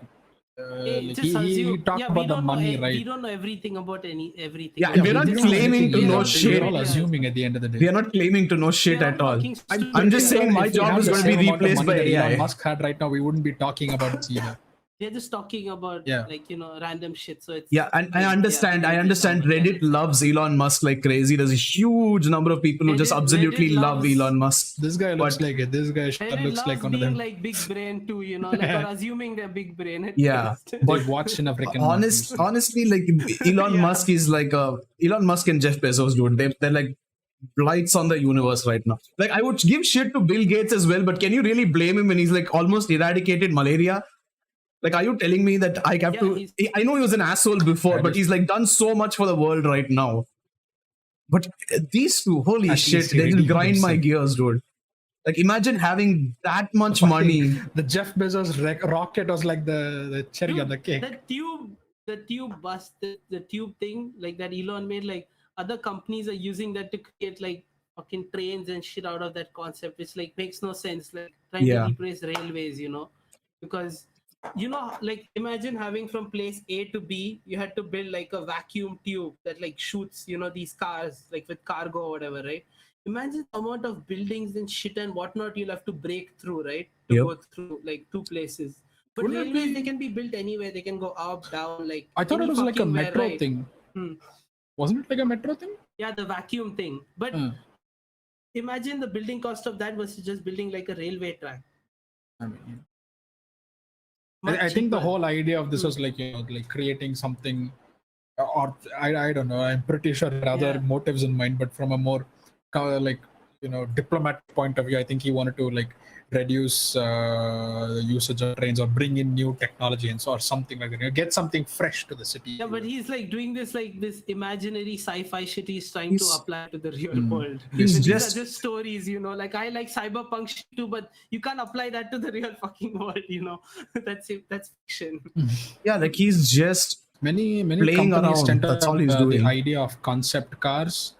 He talked about the money, right? We don't know everything about everything. Yeah, we're not claiming to know shit. We're all assuming at the end of the day. We are not claiming to know shit at all. I'm just saying my job is going to be replaced by AI. Elon Musk had right now, we wouldn't be talking about it either. They're just talking about like random shit. So it's and I understand. Reddit loves Elon Musk like crazy. There's a huge number of people who just absolutely love Elon Musk. This guy looks like it. This guy looks like one of them. Like big brain too, like are assuming they're big brain. Yeah, but watch enough Rick and honestly, like Elon Musk is like Elon Musk and Jeff Bezos, dude. They're like lights on the universe right now. Like, I would give shit to Bill Gates as well, but can you really blame him when he's like almost eradicated malaria? Like, are you telling me that I have to? I know he was an asshole before, but he's like done so much for the world right now. But these two, holy shit, they just grind my gears, dude. Like, imagine having that much money. The Jeff Bezos rocket was like the cherry on the cake. The tube bust, the tube thing, like that Elon made, like other companies are using that to create like fucking trains and shit out of that concept, which like makes no sense. Like trying to replace railways, because like imagine having from place A to B, you had to build like a vacuum tube that like shoots, these cars like with cargo or whatever, right? Imagine the amount of buildings and shit and whatnot you'll have to break through, right? To go through like two places. But railways, they can be built anywhere. They can go up, down, like. I thought it was like a metro thing. Wasn't it like a metro thing? Yeah, the vacuum thing. But imagine the building cost of that versus just building like a railway track. I mean, I think the whole idea of this was like like creating something, or I don't know. I'm pretty sure there are other motives in mind, but from a more like diplomatic point of view, I think he wanted to like reduce the usage of trains or bring in new technology and so, or something like that. Get something fresh to the city. Yeah, but he's like doing this like this imaginary sci-fi shit. He's trying to apply to the real world. These are just stories, like I like cyberpunk shit too, but you can't apply that to the real fucking world. That's fiction. Yeah, like he's just many playing companies around. That's all he's doing. The idea of concept cars.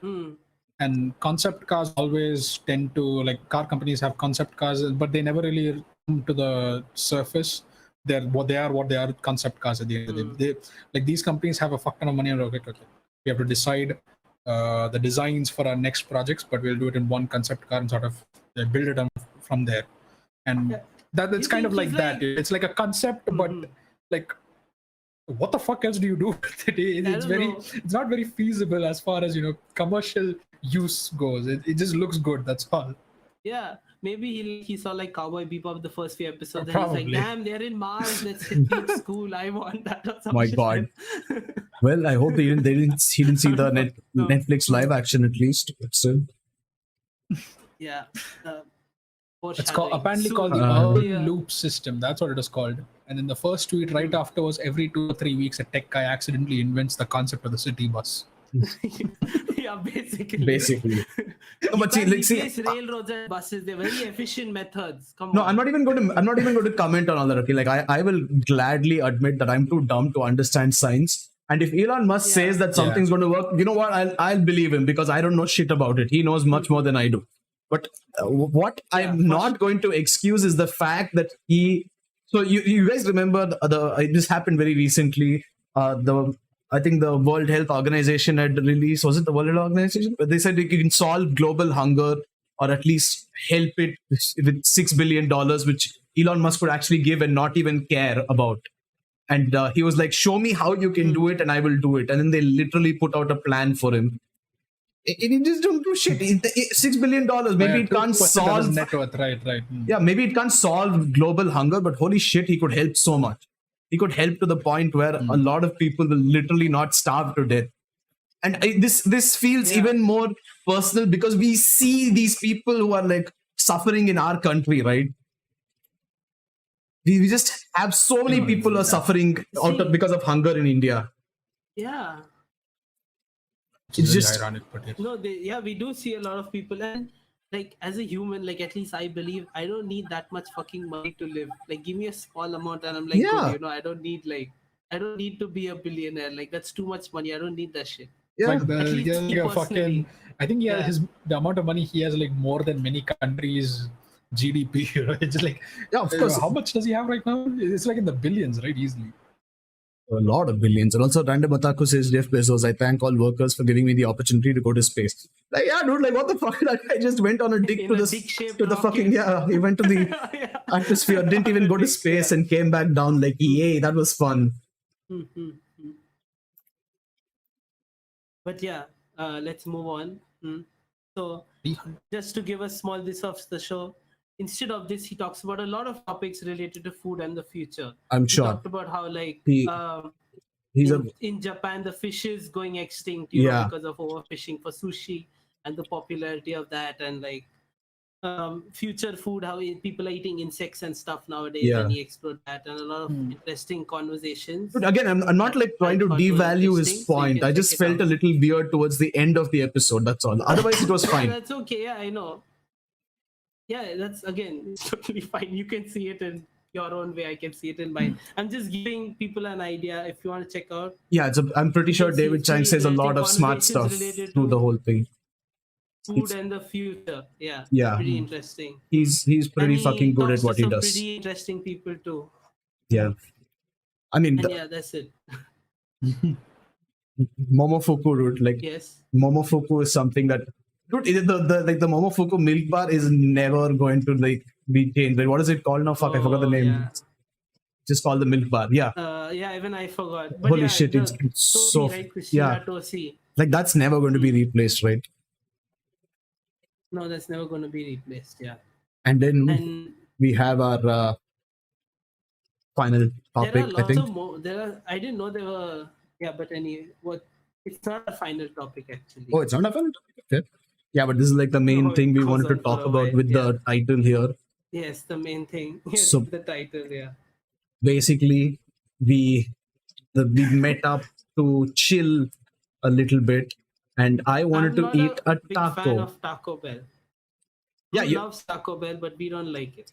And concept cars always tend to, like, car companies have concept cars, but they never really come to the surface. they're what they are concept cars at the end of the day. They, like these companies have a fuck ton of money and they're like, okay, we have to decide the designs for our next projects, but we'll do it in one concept car and sort of build it from there. And that's kind of like that. It's like a concept, but like, what the fuck else do you do with it? It's not very feasible as far as, you know, commercial use goes. It just looks good, that's all. Yeah, maybe he saw like Cowboy Bebop the first few episodes and Probably. he's like, damn, they're in Mars, it looks cool, I want that or something. My God. Well, I hope he didn't see the Netflix live action at least, but still. Yeah. It's apparently called the urban loop system. That's what it is called. And then the first tweet right after was, every 2 or 3 weeks a tech guy accidentally invents the concept of the city bus. Yeah, basically. But see, railroads and buses, they're very efficient methods. Come on. I'm not even going to comment on all that. Okay, like I will gladly admit that I'm too dumb to understand science. And if Elon Musk says that something's going to work, you know what? I'll believe him because I don't know shit about it. He knows much more than I do. But what I'm not going to excuse is the fact that he. So you guys remember this happened very recently. I think the World Health Organization had released, was it the World Health Organization? But they said you can solve global hunger or at least help it with $6 billion, which Elon Musk would actually give and not even care about. And he was like, show me how you can do it and I will do it. And then they literally put out a plan for him. It just don't do shit. $6 billion. Maybe it can't solve net worth. Right. Yeah, maybe it can't solve global hunger, but holy shit, he could help so much. He could help to the point where a lot of people will literally not starve to death. And this feels even more personal because we see these people who are like suffering in our country, right? We just have so many people who are suffering because of hunger in India. Yeah. It's just ironic, but we do see a lot of people, and like as a human, like at least I believe I don't need that much fucking money to live. Like give me a small amount and I'm like, good, you know, I don't need to be a billionaire. Like that's too much money. I don't need that shit. Yeah, like I think the amount of money he has like more than many countries' GDP. You know, it's just like of course. How much does he have right now? It's like in the billions, right? Easily. A lot of billions. And also Nandemo Theme says, Jeff Bezos, I thank all workers for giving me the opportunity to go to space. Like, yeah, dude, like what the fuck? Like, I just went on a dick to the fucking, he went to the atmosphere, didn't even go to space and came back down like, yay, that was fun. But let's move on. So just to give a small this of the show, instead of this, he talks about a lot of topics related to food and the future. I'm sure. He talked about how like in Japan the fish is going extinct, because of overfishing for sushi and the popularity of that, and like future food, how people are eating insects and stuff nowadays, and he explored that, and a lot of interesting conversations. But again, I'm not like trying to devalue his point. I just felt a little weird towards the end of the episode. That's all. Otherwise, it was fine. That's okay. Yeah, I know. Yeah, that's again totally fine. You can see it in your own way. I can see it in mine. I'm just giving people an idea if you want to check out. Yeah, I'm pretty sure David Chang says a lot of smart stuff through the whole thing. Food and the future. Yeah. Pretty interesting. He's pretty fucking good at what he does. Pretty interesting people too. Yeah. I mean, that's it. Momofuku, dude. Like, Momofuku is something that, dude, the Momofuku milk bar is never going to like be changed. Like, what is it called now? Fuck, I forgot the name. Yeah. Just called the milk bar. Yeah. Even I forgot. But holy shit, it's so Tosi. Like that's never going to be replaced, right? No, that's never going to be replaced. Yeah. And then we have our final topic. I think. I didn't know there were. Yeah, but anyway, it's not a final topic actually. Oh, it's not a final topic. Okay. Yeah, but this is like the main thing we wanted to talk about with the title here. Yes, the main thing. Yes, so the title. Yeah. Basically, we met up to chill a little bit. And I wanted to eat a taco. Fan of Taco Bell. Yeah, you love Taco Bell, but we don't like it.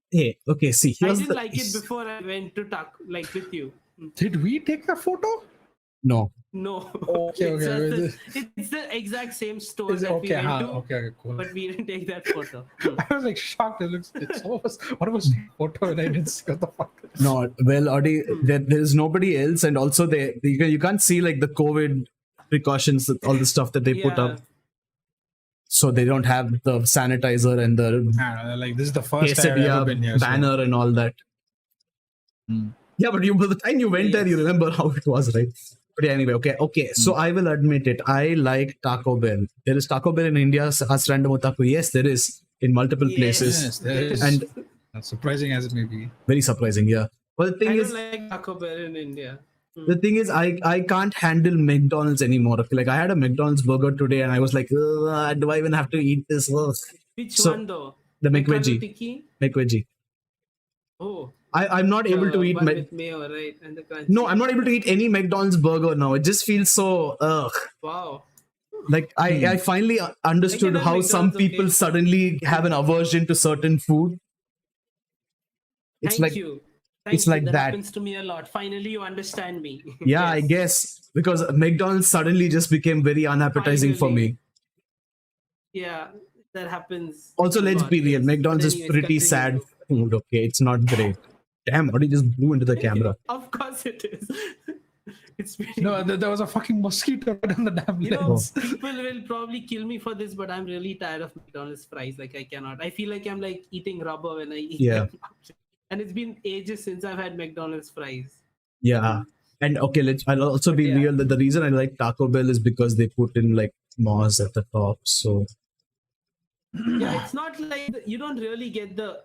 Hey, okay, see. I didn't like it before I went to Taco, like with you. Did we take the photo? No. Okay. It's the exact same store that we went to. Okay, cool. But we didn't take that photo. I was like shocked. It's almost what was the photo and I didn't see what the fuck. No, well, Audi, there's nobody else, and also you can't see like the COVID precautions, all the stuff that they put up. So they don't have the sanitizer and the like this is the first time I've ever been here. banner and all that. Yeah, but by the time you went there, you remember how it was, right? But yeah, anyway, okay. So I will admit it. I like Taco Bell. There is Taco Bell in India, as Nandemo Theme. Yes, there is in multiple places. Yes, there is. And as surprising as it may be. Very surprising, yeah. Well, the thing is, don't like Taco Bell in India. The thing is, I can't handle McDonald's anymore. Like I had a McDonald's burger today, and I was like, do I even have to eat this? Ugh. Which one though? The McVeggie. McVeggie. Oh. I'm not able to eat. With mayo, right? And the crunchy. No, I'm not able to eat any McDonald's burger now. It just feels so ugh. Wow. Like I finally understood how some people suddenly have an aversion to certain food. It's Thank you. It's like that. Happens to me a lot. Finally, you understand me. Yeah, yes. I guess because McDonald's suddenly just became very unappetizing for me. Yeah, that happens. Also, let's be real. McDonald's is pretty sad food. Okay, it's not great. Damn, what just blew into the camera? Of course it is. It's pretty no, there was a fucking mosquito right on the damn lens. People will probably kill me for this, but I'm really tired of McDonald's fries. Like I cannot. I feel like I'm like eating rubber when I eat them. And it's been ages since I've had McDonald's fries. Yeah. And okay, I'll also be real that the reason I like Taco Bell is because they put in like moss at the top. So yeah, it's not like you don't really get the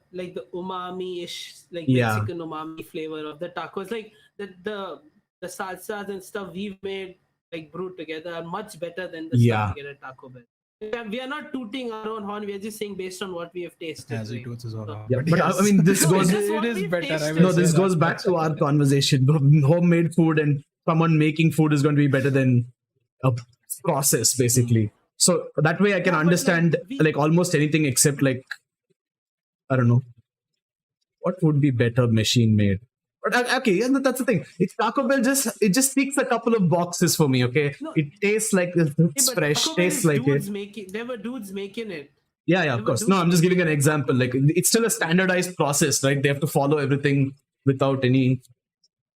umami-ish Mexican umami flavor of the tacos. Like the salsas and stuff we've made like brewed together are much better than the stuff you get at Taco Bell. We are not tooting our own horn. We are just saying based on what we have tasted. As it toots his own horn. Yeah, but I mean, this goes. It is better. No, this goes back to our conversation. Homemade food and someone making food is going to be better than a process, basically. So that way, I can understand like almost anything except like I don't know what would be better machine made. But okay, that's the thing. It's Taco Bell. It just ticks a couple of boxes for me. Okay, no, it tastes like it's fresh. Tastes like it. There were dudes making it. Yeah, of course. No, I'm just giving an example. Like it's still a standardized process, right? They have to follow everything without any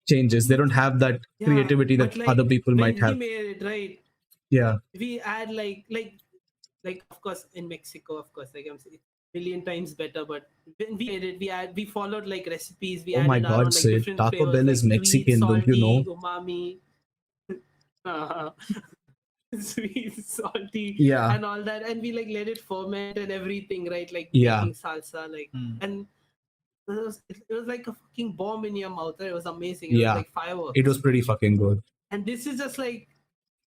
changes. They don't have that creativity that other people might have. We made it, right? Yeah. We add like of course in Mexico, of course, like I'm saying. Million times better, but when we made it, we followed like recipes. We my God, like, different Taco flavors, Bell is like Mexican, sweet, salty, don't you know? Umami, sweet, salty, and all that, and we like let it ferment and everything, right? Like making salsa, like, and it was like a fucking bomb in your mouth. Right? It was amazing. It was like fireworks. It was pretty fucking good. And this is just like.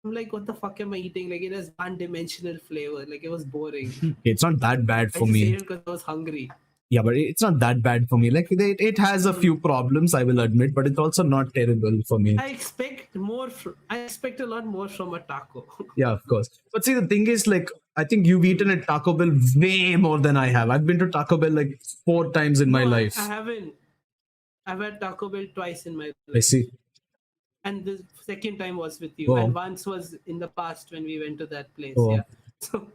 I'm like, what the fuck am I eating? Like, it has one-dimensional flavor. Like, it was boring. It's not that bad for me. I just ate it because I was hungry. Yeah, but it's not that bad for me. Like, it has a few problems, I will admit, but it's also not terrible for me. I expect a lot more from a taco. Yeah, of course. But see, the thing is, like, I think you've eaten at Taco Bell way more than I have. I've been to Taco Bell like 4 times in my life. I haven't. I've had Taco Bell twice in my life. I see. And the second time was with you, and once was in the past when we went to that place. Yeah. So,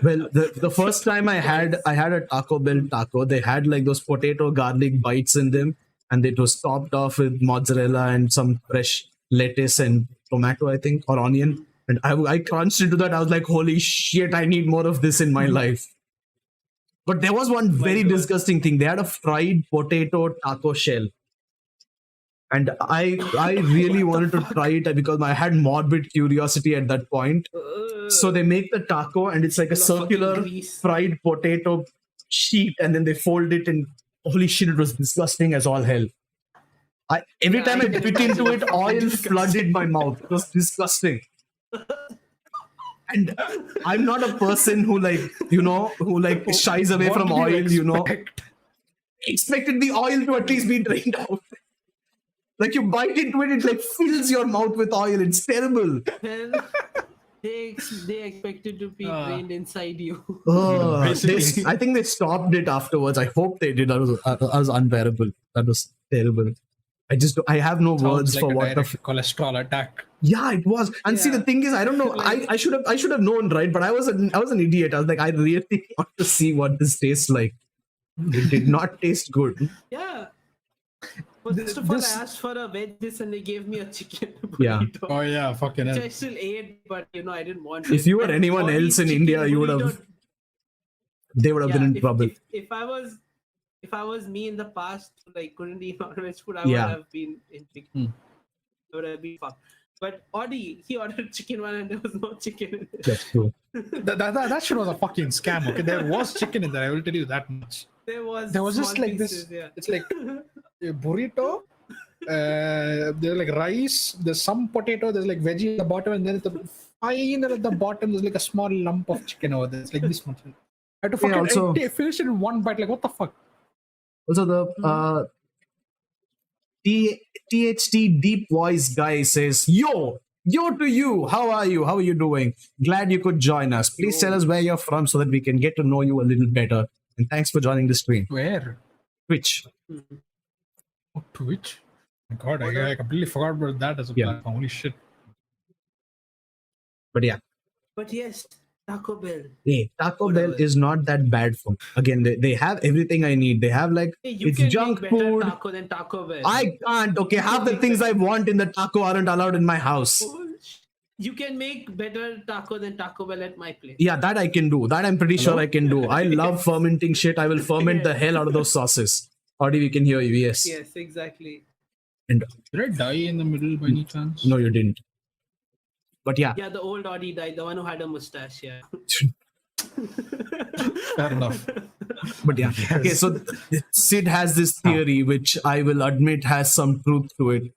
well, the first time I had a Taco Bell taco. They had like those potato garlic bites in them, and it was topped off with mozzarella and some fresh lettuce and tomato, I think, or onion. And I crunched into that. I was like, holy shit! I need more of this in my life. But there was one very disgusting thing. They had a fried potato taco shell. And I really wanted to try it because I had morbid curiosity at that point. So they make the taco and it's like a circular fried potato sheet and then they fold it and holy shit, it was disgusting as all hell. Every time I bit into it, oil flooded my mouth. It was disgusting. And I'm not a person who shies away from oil, Expected the oil to at least be drained out. Like you bite into it, it like fills your mouth with oil. It's terrible. Well, they expected to be drained inside you. I think they stopped it afterwards. I hope they did. That was unbearable. That was terrible. I have no words for what the cholesterol attack. Yeah, it was. And see, the thing is, I don't know. I should have known, right? But I was an idiot. I was like, I really want to see what this tastes like. It did not taste good. Yeah. First of all, This- I asked for a veg this and they gave me a chicken Yeah. burrito. Oh yeah, fucking Which hell. I still ate, but I didn't want If it. you were And anyone all else these in India, chicken you would have. burrito- They would have been in trouble. If I was me in the past, couldn't eat non-veg food, I Yeah. would have been in big. Hmm. I would have been fucked. But Audi, he ordered chicken one and there was no chicken in it. That's true. That shit was a fucking scam. Okay, there was chicken in there. I will tell you that much. There was just small like pieces, this. Yeah. It's like a burrito. There's like rice. There's some potato. There's like veggie at the bottom, and then at the final at the bottom, there's like a small lump of chicken over there. It's like this much. I had to fucking also- finish it in one bite. Like what the fuck? Also, the THT Deep Voice guy says, Yo to you. How are you? How are you doing? Glad you could join us. Please tell us where you're from so that we can get to know you a little better. And thanks for joining the stream. Where? Twitch. Oh, Twitch. My God, I completely forgot about that as a Yeah. platform. Holy shit. But yeah. But yes, Taco Bell. Hey, Taco Whatever. Bell is not that bad for me. Again, they have everything I need. They have Hey, you it's can junk make better food. taco than Taco Bell. I can't. Okay, half the things I want in the taco aren't allowed in my house. You can make better taco than Taco Bell at my place. Yeah, that I can do. That I'm pretty sure I can do. I love fermenting shit. I will ferment the hell out of those sauces. Audi, we can hear you. Yes. Yes, exactly. And Did I die in the middle by any chance? no, you didn't. But yeah, Yeah, the old Audi died, the one who had a mustache, yeah. Fair enough. but yeah. Okay, so Sid has this theory, which I will admit has some truth to it,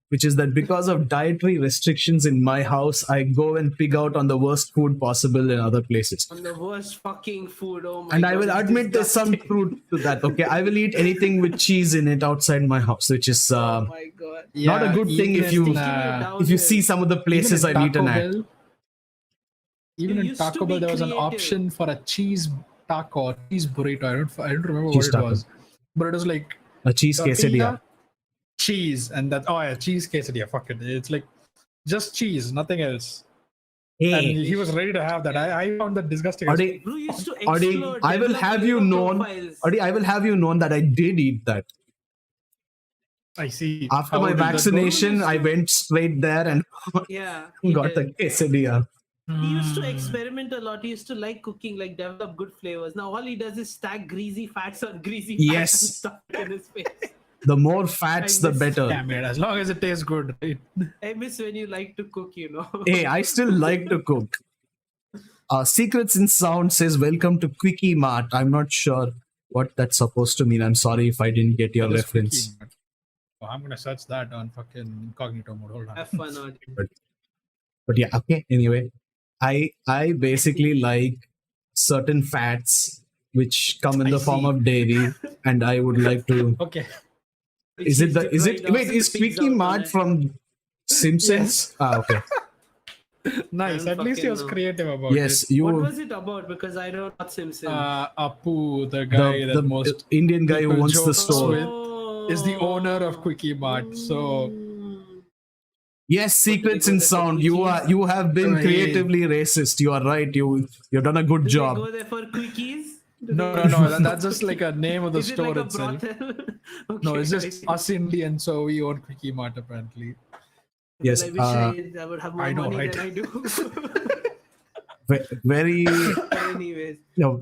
which is that because of dietary restrictions in my house, I go and pig out on the worst food possible in other places. On the worst fucking food, oh my And god. I will it's admit there's some disgusting. truth to that. Okay, I will eat anything with cheese in it outside my house, which is Oh my god. not a good thing if you Down if you there. see some of the places I've eaten at. Even You in used to Taco be Bell, there was an creative. option for a cheese taco or cheese burrito. I don't remember Cheese what taco. it was, but it was like A cheese quesadilla. tortilla, cheese, and that. Oh yeah, cheese quesadilla. Fuck it. It's like just cheese, nothing else. And Hey, he was ready to have that. I found that disgusting. as Audi, Bro used to Audi, explode. I will develop have you liver known. profiles. Audi, I will have you known that I did eat that. I see. After How my did that go? vaccination, I went straight there and Yeah. got the quesadilla. He used to Hmm. experiment a lot. He used to like cooking, develop good flavors. Now all he does is stack greasy fats on greasy fats Yes. and stuff in his face. The more fats, the I miss- better. Yeah, man. As long as it tastes good, right? I miss when you like to cook, Hey, I still like to cook. Secrets in Sound says, Welcome to Quickie Mart. I'm not sure what that's supposed to mean. I'm sorry if I didn't get your That is reference. freaky, man. Oh, I'm gonna search that on fucking incognito mode. Hold on. Have fun on it. But yeah, okay. Anyway, I basically like certain fats which come in I the form see. of dairy, and I would like to. Okay. Is it the? Is it? Right Wait, off is the pizza Quickie on Mart it. from Simpsons? Ah, okay. Nice. I At don't least he was fucking know. creative about Yes, it. you. What was it about? Because I don't know Simpsons. Apu, the guy the that most Indian guy who people owns the joke store. with is the owner of Quickie Mart. So Yes, secrets go in there for sound. quickies? You have been Right. creatively racist. You are right. You've done a good Do job. they go there for quickies? Do no, they- that's just like a name of the Is it store like a itself. brothel? Okay, No, it's I just see. us Indians, so we own Quickie Mart apparently. Yes, I wish I would have more I know, money right? than I do. Very, But anyways, no,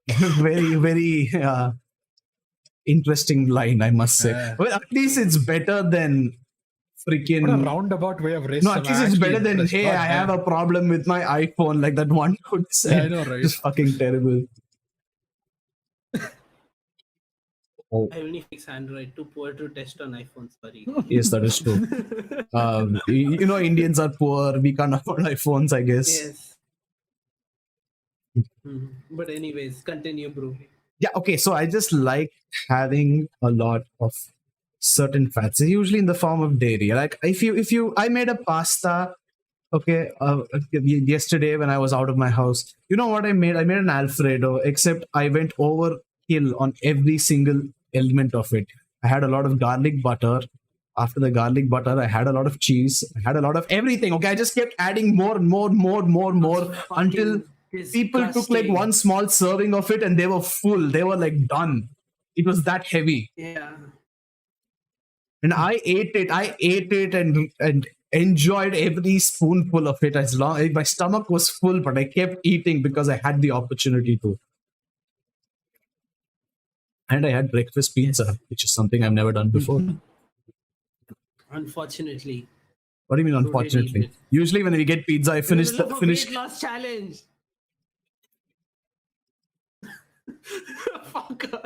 very interesting line, I must say. Yeah. Well, at least it's better than What a freaking. roundabout way of racism. No, at least it's better than, impressed. hey, God I have damn. a problem with my iPhone, like that one could say. Yeah, I know, right? It's fucking terrible. Oh, I only fix Android. Too poor to test on iPhone. Sorry. yes, that is true. Indians are poor. We can't afford iPhones, I guess. Yes. But anyways, continue, bro. Yeah, okay. So I just like having a lot of certain fats, usually in the form of dairy. Like I made a pasta. Okay, yesterday when I was out of my house, you know what I made? I made an Alfredo, except I went overkill on every single element of it. I had a lot of garlic butter. After the garlic butter, I had a lot of cheese. I had a lot of everything. Okay, I just kept adding more and more until people took like one small serving of it and they were full. They were like done. It was that heavy. Yeah. and I ate it. I ate it and enjoyed every spoonful of it. As long my stomach was full, but I kept eating because I had the opportunity to. And I had breakfast pizza, which is something I've never done before. Unfortunately. What do you mean, Who did eat unfortunately? it? Usually, when we get pizza, I finish In the middle of a finish. weight loss challenge. Fucker.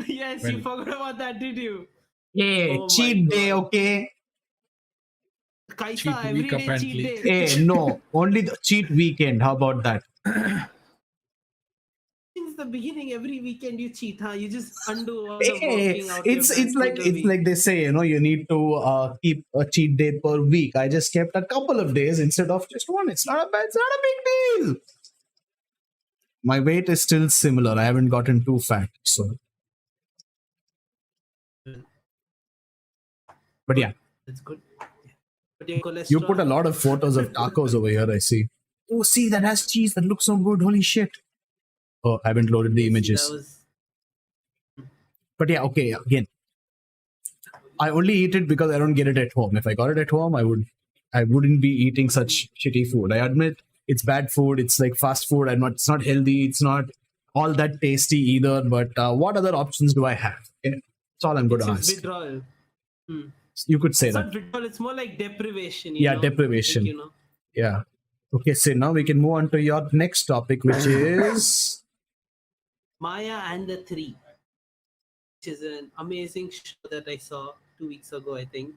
Yes, you forgot about that, did you? Yeah, Oh my cheat day, God. okay? Kaisa, Cheat every week, day cheat apparently. day. Hey, no, only the cheat weekend. How about that? Since the beginning, every weekend you cheat, huh? You just undo all the Hey, working out you've done it's through like the it's week. like they say, you need to keep a cheat day per week. I just kept a couple of days instead of just one. It's not a big deal. My weight is still similar. I haven't gotten too fat, so. But yeah, That's good. But your cholesterol. you put a lot of photos of tacos over here. I see. Oh, see, that has cheese. That looks so good. Holy shit! Oh, I haven't loaded the See, images. that was... But yeah, okay. Again, I only eat it because I don't get it at home. If I got it at home, I wouldn't be eating such shitty food. I admit it's bad food. It's like fast food. It's not healthy. It's not all that tasty either. But what other options do I have? Yeah, that's all I'm going It's to just ask. withdrawal. You could say It's that. not withdrawal, it's more like deprivation. Yeah, know? deprivation. Like, Yeah. Okay, so now we can move on to your next topic, which is Maya and the Three, which is an amazing show that I saw 2 weeks ago, I think.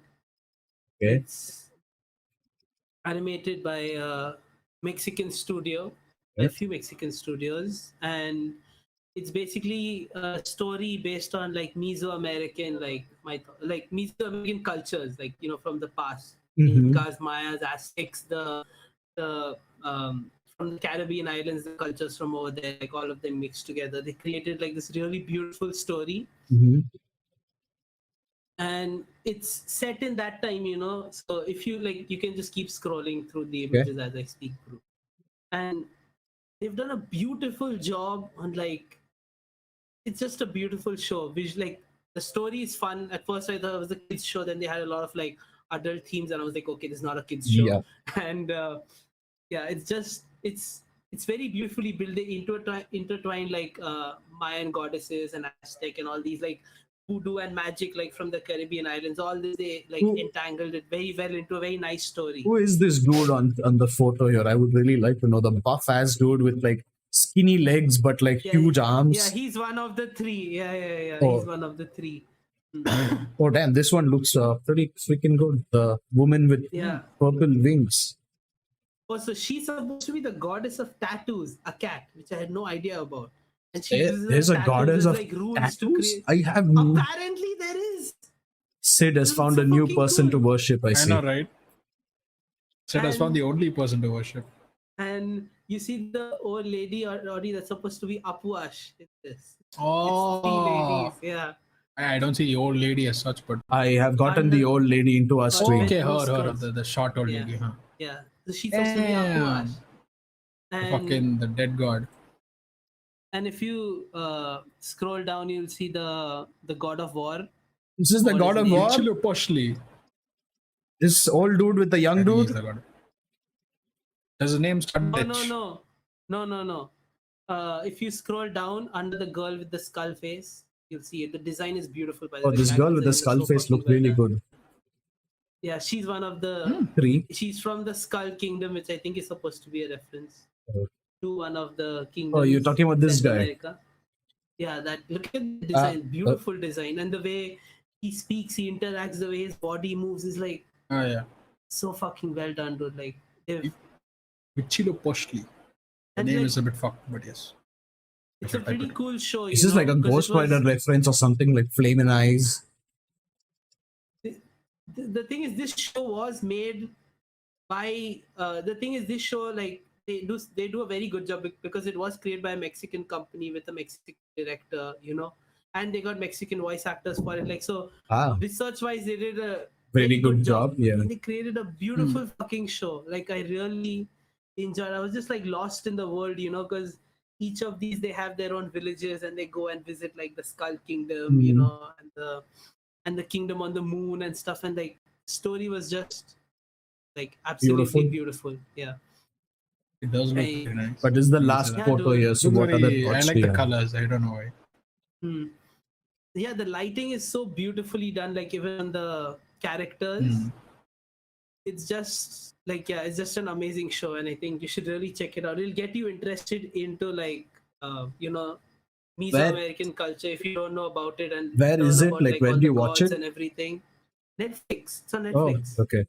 okay. It's animated by a Mexican studio, Okay. a few Mexican studios, and it's basically a story based on like Mesoamerican, like Mesoamerican cultures, like from the past, Mhm. Incas, Mayas, Aztecs, the from the Caribbean islands, the cultures from over there, like all of them mixed together. They created like this really beautiful story, Mhm. and it's set in that time. So if you like, you can just keep scrolling through the Okay. images as I speak through, and they've done a beautiful job on like, it's just a beautiful show. Like the story is fun. At first I thought it was a kids show, then they had a lot of like adult themes, and I was like, okay, this is not a kids show. Yeah. And yeah, it's very beautifully built, intertwined like Mayan goddesses and Aztec and all these like voodoo and magic like from the Caribbean islands. All this, they like entangled it very well into a very nice story. Who is this dude on the photo here? I would really like to know. The buff ass dude with like skinny legs but like huge arms. Yeah, he's one of the three. Yeah. Oh. He's one of the three. Oh damn, this one looks pretty freaking good. The woman with purple wings. Oh, so she's supposed to be the goddess of tattoos, a cat, which I had no idea about. And she There's a goddess of like rules tattoos? to create. I have Apparently there is. Sid has It's found so a new fucking person cool. to worship, I see. know, right? Sid has found the only person to worship. And you see the old lady already that's supposed to be Apuash in this. Oh, It's three ladies, yeah. I don't see the old lady as such, but I have gotten the old lady into our stream. okay, Those her, girls. the short old Yeah. lady, huh? Yeah. So she's supposed to be Apuash. And Fucking the dead god. and if you scroll down, you'll see the god of war. This is the What god is of his name? war? Chiluposhli. This old dude with the young I think he's dude? the god. Does his name start with H? No. If you scroll down under the girl with the skull face, you'll see it. The design is beautiful. By the Oh, way. this girl with the Design skull is so face fucking looked really well done. good. Yeah, she's one of the. Three. She's from the Skull Kingdom, which I think is supposed to be a reference Oh. to one of the kingdoms. Oh, you're talking about this Central guy. America. Yeah, that look at the design, beautiful design, and the way he speaks, he interacts, the way his body moves is like Oh, yeah. so fucking well done, dude. Like, they've With Chiluposhli. The And name like- is a bit fucked, but yes. it's a pretty cool show. Is this like a Ghost Rider reference or something like Flaming Eyes? The thing is, this show was made by the thing is, this show like they do a very good job because it was created by a Mexican company with a Mexican director, and they got Mexican voice actors for it. Like, so research wise, they did a Very good job. Yeah. and they created a beautiful fucking show. Like, I really enjoyed. I was just like lost in the world, because each of these, they have their own villages and they go and visit like the Skull Kingdom, and and the kingdom on the moon and stuff, and like story was just like absolutely beautiful. Yeah. It does look very nice. But this is the You last say that. photo here, so Looks what other very- I thoughts like do you the have? colors. I don't know why. Yeah, the lighting is so beautifully done. Like even on the characters, it's just like it's just an amazing show, and I think you should really check it out. It'll get you interested into like Mesoamerican culture if you don't know about it, and Where learn is it? about, Like, where all do the you watch gods it? and everything. Netflix. It's on Oh, Netflix. okay.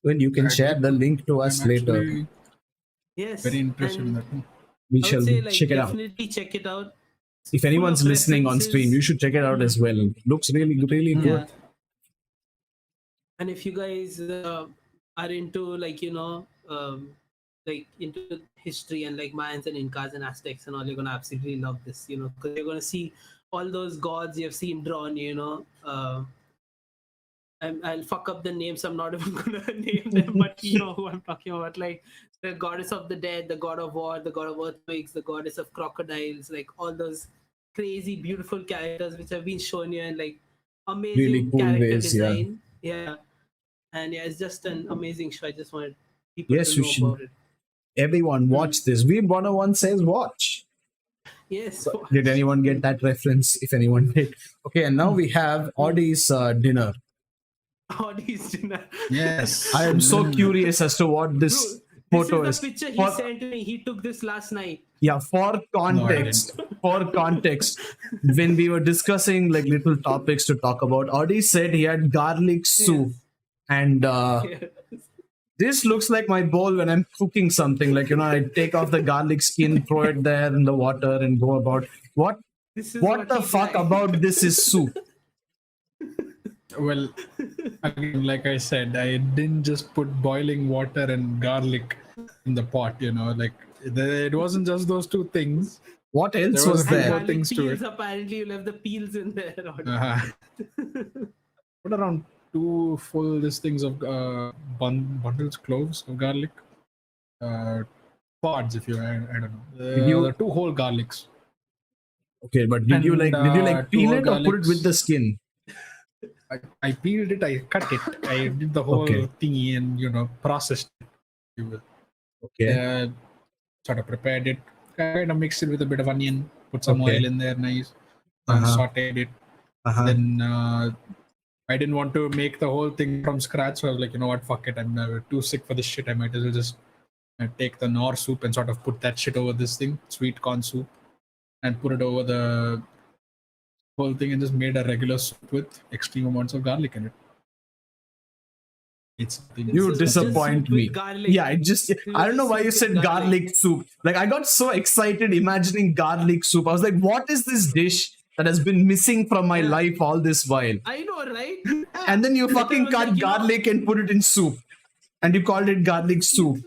Well, you can I share did- the link to us I'm later. actually Yes. very interested in and that one. We I shall would say like check it out. definitely check it out. It's If full anyone's of listening on references. stream, you should check it out as well. Looks really, really good. Yeah. And if you guys are into like like into history and like Mayans and Incas and Aztecs and all, you're gonna absolutely love this, because you're gonna see all those gods you've seen drawn. I'll fuck up the names. I'm not even gonna name them, but you know who I'm talking about. Like the goddess of the dead, the god of war, the god of earthquakes, the goddess of crocodiles, like all those crazy, beautiful characters which have been shown here, and like amazing Really cool character ways, yeah. design. Yeah, and yeah, it's just an amazing show. I just wanted people Yes, to you know should. about it. Everyone watch this. We 101 says watch. Yes. Did anyone get that reference? If anyone did. Okay, and now we have Audie's dinner. Audie's dinner. Yes. I am so curious as to what this Bro, photo this is. is the picture he For- sent to me. He took this last night. Yeah, for context, when we were discussing like little topics to talk about, Audie said he had garlic soup, and Yes. this looks like my bowl when I'm cooking something. Like, I take off the garlic skin, throw it there in the water, and go about. What This is the he fuck tried. about this is soup? Well, again, like I said, I didn't just put boiling water and garlic in the pot. Like it wasn't just those two things. What else There was was a few there? more Garlic things to peels, it. apparently you left the peels in there. Put around 2 full things of bundles, cloves of garlic. Pods, if you, I don't know. you- The 2 whole garlics. Okay, but did you And, peel two it or put it with garlics. the skin? I peeled it, I cut it, I did the whole Okay. thingy and processed it. If you will. Okay. Sort of prepared it, kind of mixed it with a bit of onion, put some Okay. oil in there, nice, and sauteed it. Uh-huh. Then I didn't want to make the whole thing from scratch, so I was like, you know what, fuck it, I'm too sick for this shit. I might as well just take the nor soup and sort of put that shit over this thing, sweet corn soup, and put it over the whole thing, and just made a regular soup with extreme amounts of garlic in it. It's You This is just disappoint soup with me. garlic. Yeah, I don't know why you Soup said with garlic soup. Like, I got so excited imagining garlic soup. I was like, what is this dish that has been missing from my Yeah. life all this while? I know, right? And then you I fucking was cut like, garlic and put it in soup. And you called it garlic soup.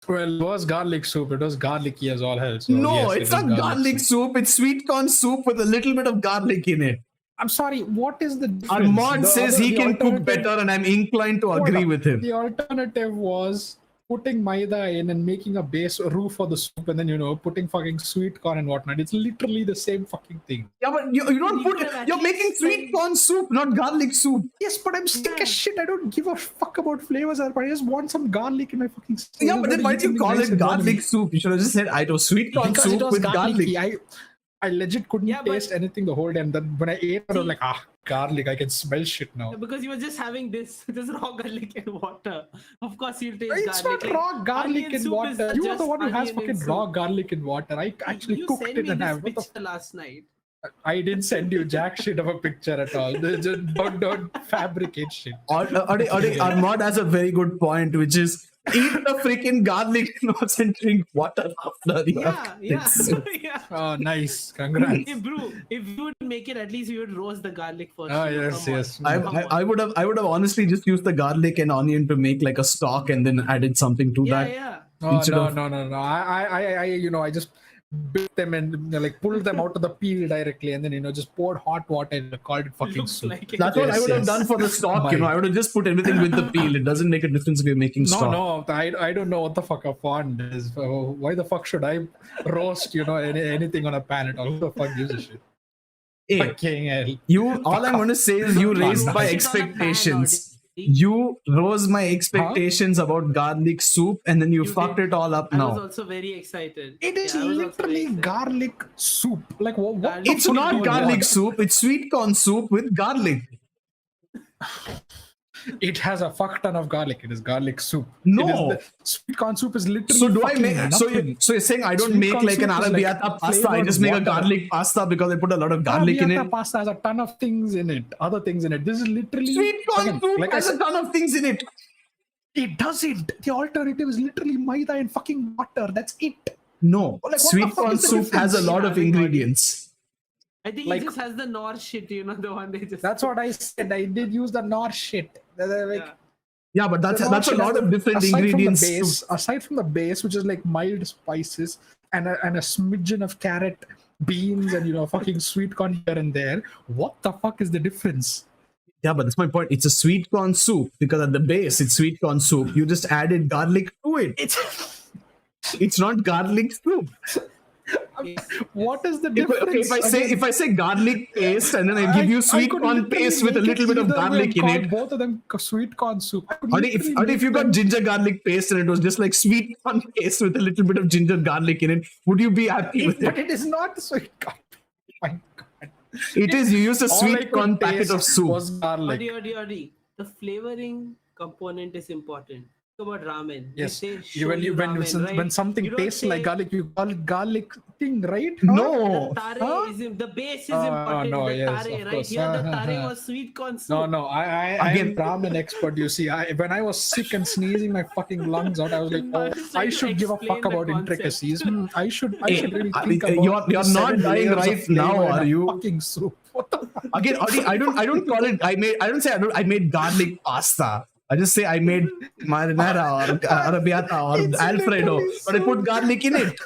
Well, it was garlic soup. It was garlicky as all hell. So No, yes, it it's is not garlic soup. It's sweet corn soup with a little bit of garlic in it. I'm sorry. What is the difference? Armand says he can cook alternative- better, and I'm inclined to Hold agree up. with him. The alternative was putting maida in and making a base roux for the soup, and then putting fucking sweet corn and whatnot. It's literally the same fucking thing. Yeah, but you don't You put could it. have You're at making least sweet said- corn soup, not garlic soup. Yes, but I'm sick Yeah. as shit. I don't give a fuck about flavors. I just want some garlic in my fucking soup. Yeah, but then why do you call it garlic soup? You should have just said I was sweet corn Because it soup was with garlic. garlicky. I legit couldn't Yeah, but- taste anything the whole day. And then when I ate it, I was like, garlic. I can smell shit now. Because you were just having this raw garlic and water. Of course, you'll taste It's garlic. not raw garlic onion in soup water. is You are just the one who has onion in fucking soup. raw garlic in water. I actually You cooked sent it me and this have. picture last night. I didn't send you jack shit of a picture at all. Just don't fabricate shit. Armand has a very good point, which is eat the freaking garlic notes and drink water after. Yeah. Yeah. Oh, nice. Congrats. Hey, bro, if you would make it, at least you would roast the garlic first. Oh, you know, yes, come on. yes. I would have honestly just used the garlic and onion to make like a stock and then added something to Yeah, that. yeah. Oh, Instead no, of- no. I just bit them and like pulled them out of the peel directly, and then just poured hot water and called it fucking Looks soup. like it. That's what I Yes, would have yes. done for the stock. Mine. I would have just put everything with the peel. It doesn't make a difference if you're making stock. No, I don't know what the fuck a fond is. Why the fuck should I roast anything on a pan at all? Who the fuck gives a shit? Hey, Fucking hell. all I'm going to say is you raised my Shit on a pan expectations. already. You rose my expectations about garlic soup, and then you You fucked did. it all up I was now. also very excited. It is Yeah, I was also very literally excited. garlic soup. Like what? Garlic the It's fuck not do you garlic want? soup. It's sweet corn soup with garlic. It has a fuck ton of garlic. It is garlic soup. No. It is sweet corn soup is literally So do I fucking make? nothing. So you're saying I don't Sweet make corn like an soup is like arrabbiata pasta? I flavored just make a water. garlic pasta because I put a lot of garlic in Arrabbiata it. pasta has a ton of things in it. Other things in it. This is literally Sweet corn again, soup like I has a said, ton of things in it. it doesn't. The alternative is literally maida and fucking water. That's it. No, Like, what sweet the fuck corn is the soup has a difference? lot of Having body. ingredients. I think Like- it just has the Norse shit, the one they just. That's what I said. I did use the Norse shit. Like, Yeah. Yeah, but that's the a Norse shit lot has of different aside ingredients. From the base, aside from the base, which is like mild spices and a smidgen of carrot, beans, and fucking sweet corn here and there. What the fuck is the difference? Yeah, but that's my point. It's a sweet corn soup because at the base it's sweet corn soup. You just added garlic to it. It's not garlic soup. What is the If, difference? okay, if I say garlic paste and then I give you sweet could corn literally paste with a make it little bit of either way garlic and in call it. both of them sweet corn soup. I could Or literally if make you got them- ginger garlic paste and it was just like sweet corn paste with a little bit of ginger garlic in it, would you be happy with but it? it is not sweet corn. My God. It is. You use a All I sweet could corn packet taste of soup. was garlic. Adi. The flavoring component is important. Think about ramen. They Yes. say When shoyu ramen, right? when something You don't tastes like say- garlic, you call it garlic thing, right? No. The tare Huh? is the base is Oh, important. no, the yes, tare, of right? course. Here the tare was sweet corn soup. No, I Again- am ramen expert. You see, when I was sick and sneezing my fucking lungs out, I was like, I'm oh, just trying I to should give a explain fuck the about concept. intricacies. I should Hey, really think about you're the not 7 dying layers of right now, flavor in are a you? Fucking soup. What the fuck? Again, Audi, I don't call it. I made garlic pasta. I just say I made marinara or arrabbiata or It's alfredo, literally but I put garlic in it.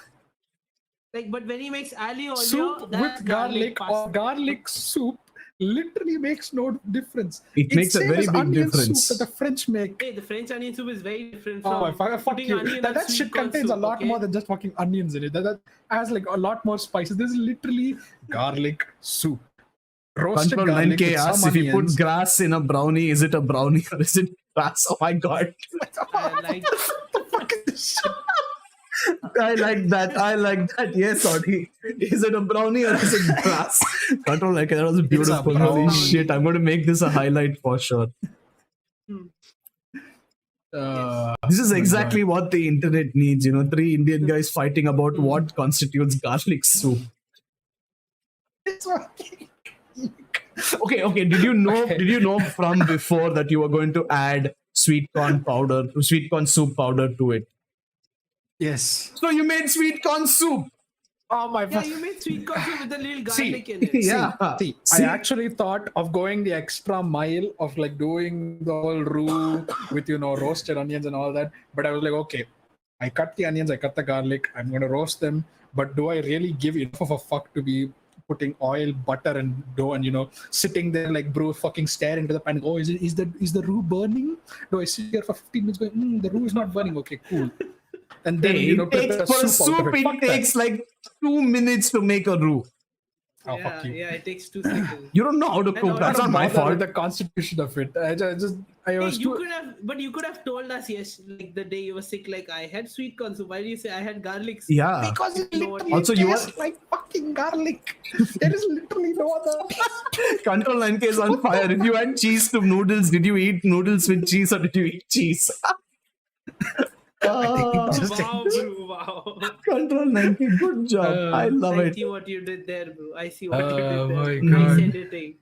Like, but when he makes ali olio, Soup that's with garlic or pasta. garlic soup literally makes no difference. It It's makes a same very as big onion difference. soup that the French make. Hey, the French onion soup is very different Oh, from fuck putting you. onion That on sweet shit corn contains a soup, lot okay? more than just fucking onions in it. That has like a lot more spices. This is literally garlic soup. Roasted Control garlic 9K with asks some if you put onions. grass in a brownie, is it a brownie or is it grass? Oh my god. I like What the fuck is this shit? I like that. Yes, Audi. Is it a brownie or is it grass? Control 9K, that was beautiful. Holy brownie. shit. I'm going to make this a highlight for sure. This is Oh my exactly what the internet needs. 3 Indian guys fighting about what constitutes garlic soup. It's fucking- Okay. Did you know from before that you were going to add sweet corn soup powder to it? Yes. So you made sweet corn soup. Oh my yeah, god. you made sweet corn soup with a little See, garlic in it. Yeah. See, See? I actually thought of going the extra mile of like doing the whole roux with roasted onions and all that. But I was like, okay, I cut the onions, I cut the garlic, I'm gonna roast them. But do I really give enough of a fuck to be putting oil, butter, and dough and sitting there like bro fucking staring into the pan? Oh, is the roux burning? Do I sit here for 15 minutes going, the roux is not burning? Okay, cool. And then Hey, prepare for a soup out of soup, it. Fuck it that. takes like 2 minutes to make a roux. Oh, fuck you. Yeah, it takes 2 seconds. You don't know how to cook. I That's I not don't my bother fault. with the constitution of it. I Hey, was you too. could have told us, yes, like the day you were sick, like I had sweet corn soup. Why do you say I had garlic soup? Yeah. Because it You know what literally Also, you tastes like fucking garlic. There is literally no other. Control 9K is on fire. If you add cheese to noodles, did you eat noodles with cheese or did you eat cheese? Just- Wow, bro, wow. Control 9K, good job. I love I it. see what you did there, bro. I see what you did Oh there. my Nice God. editing.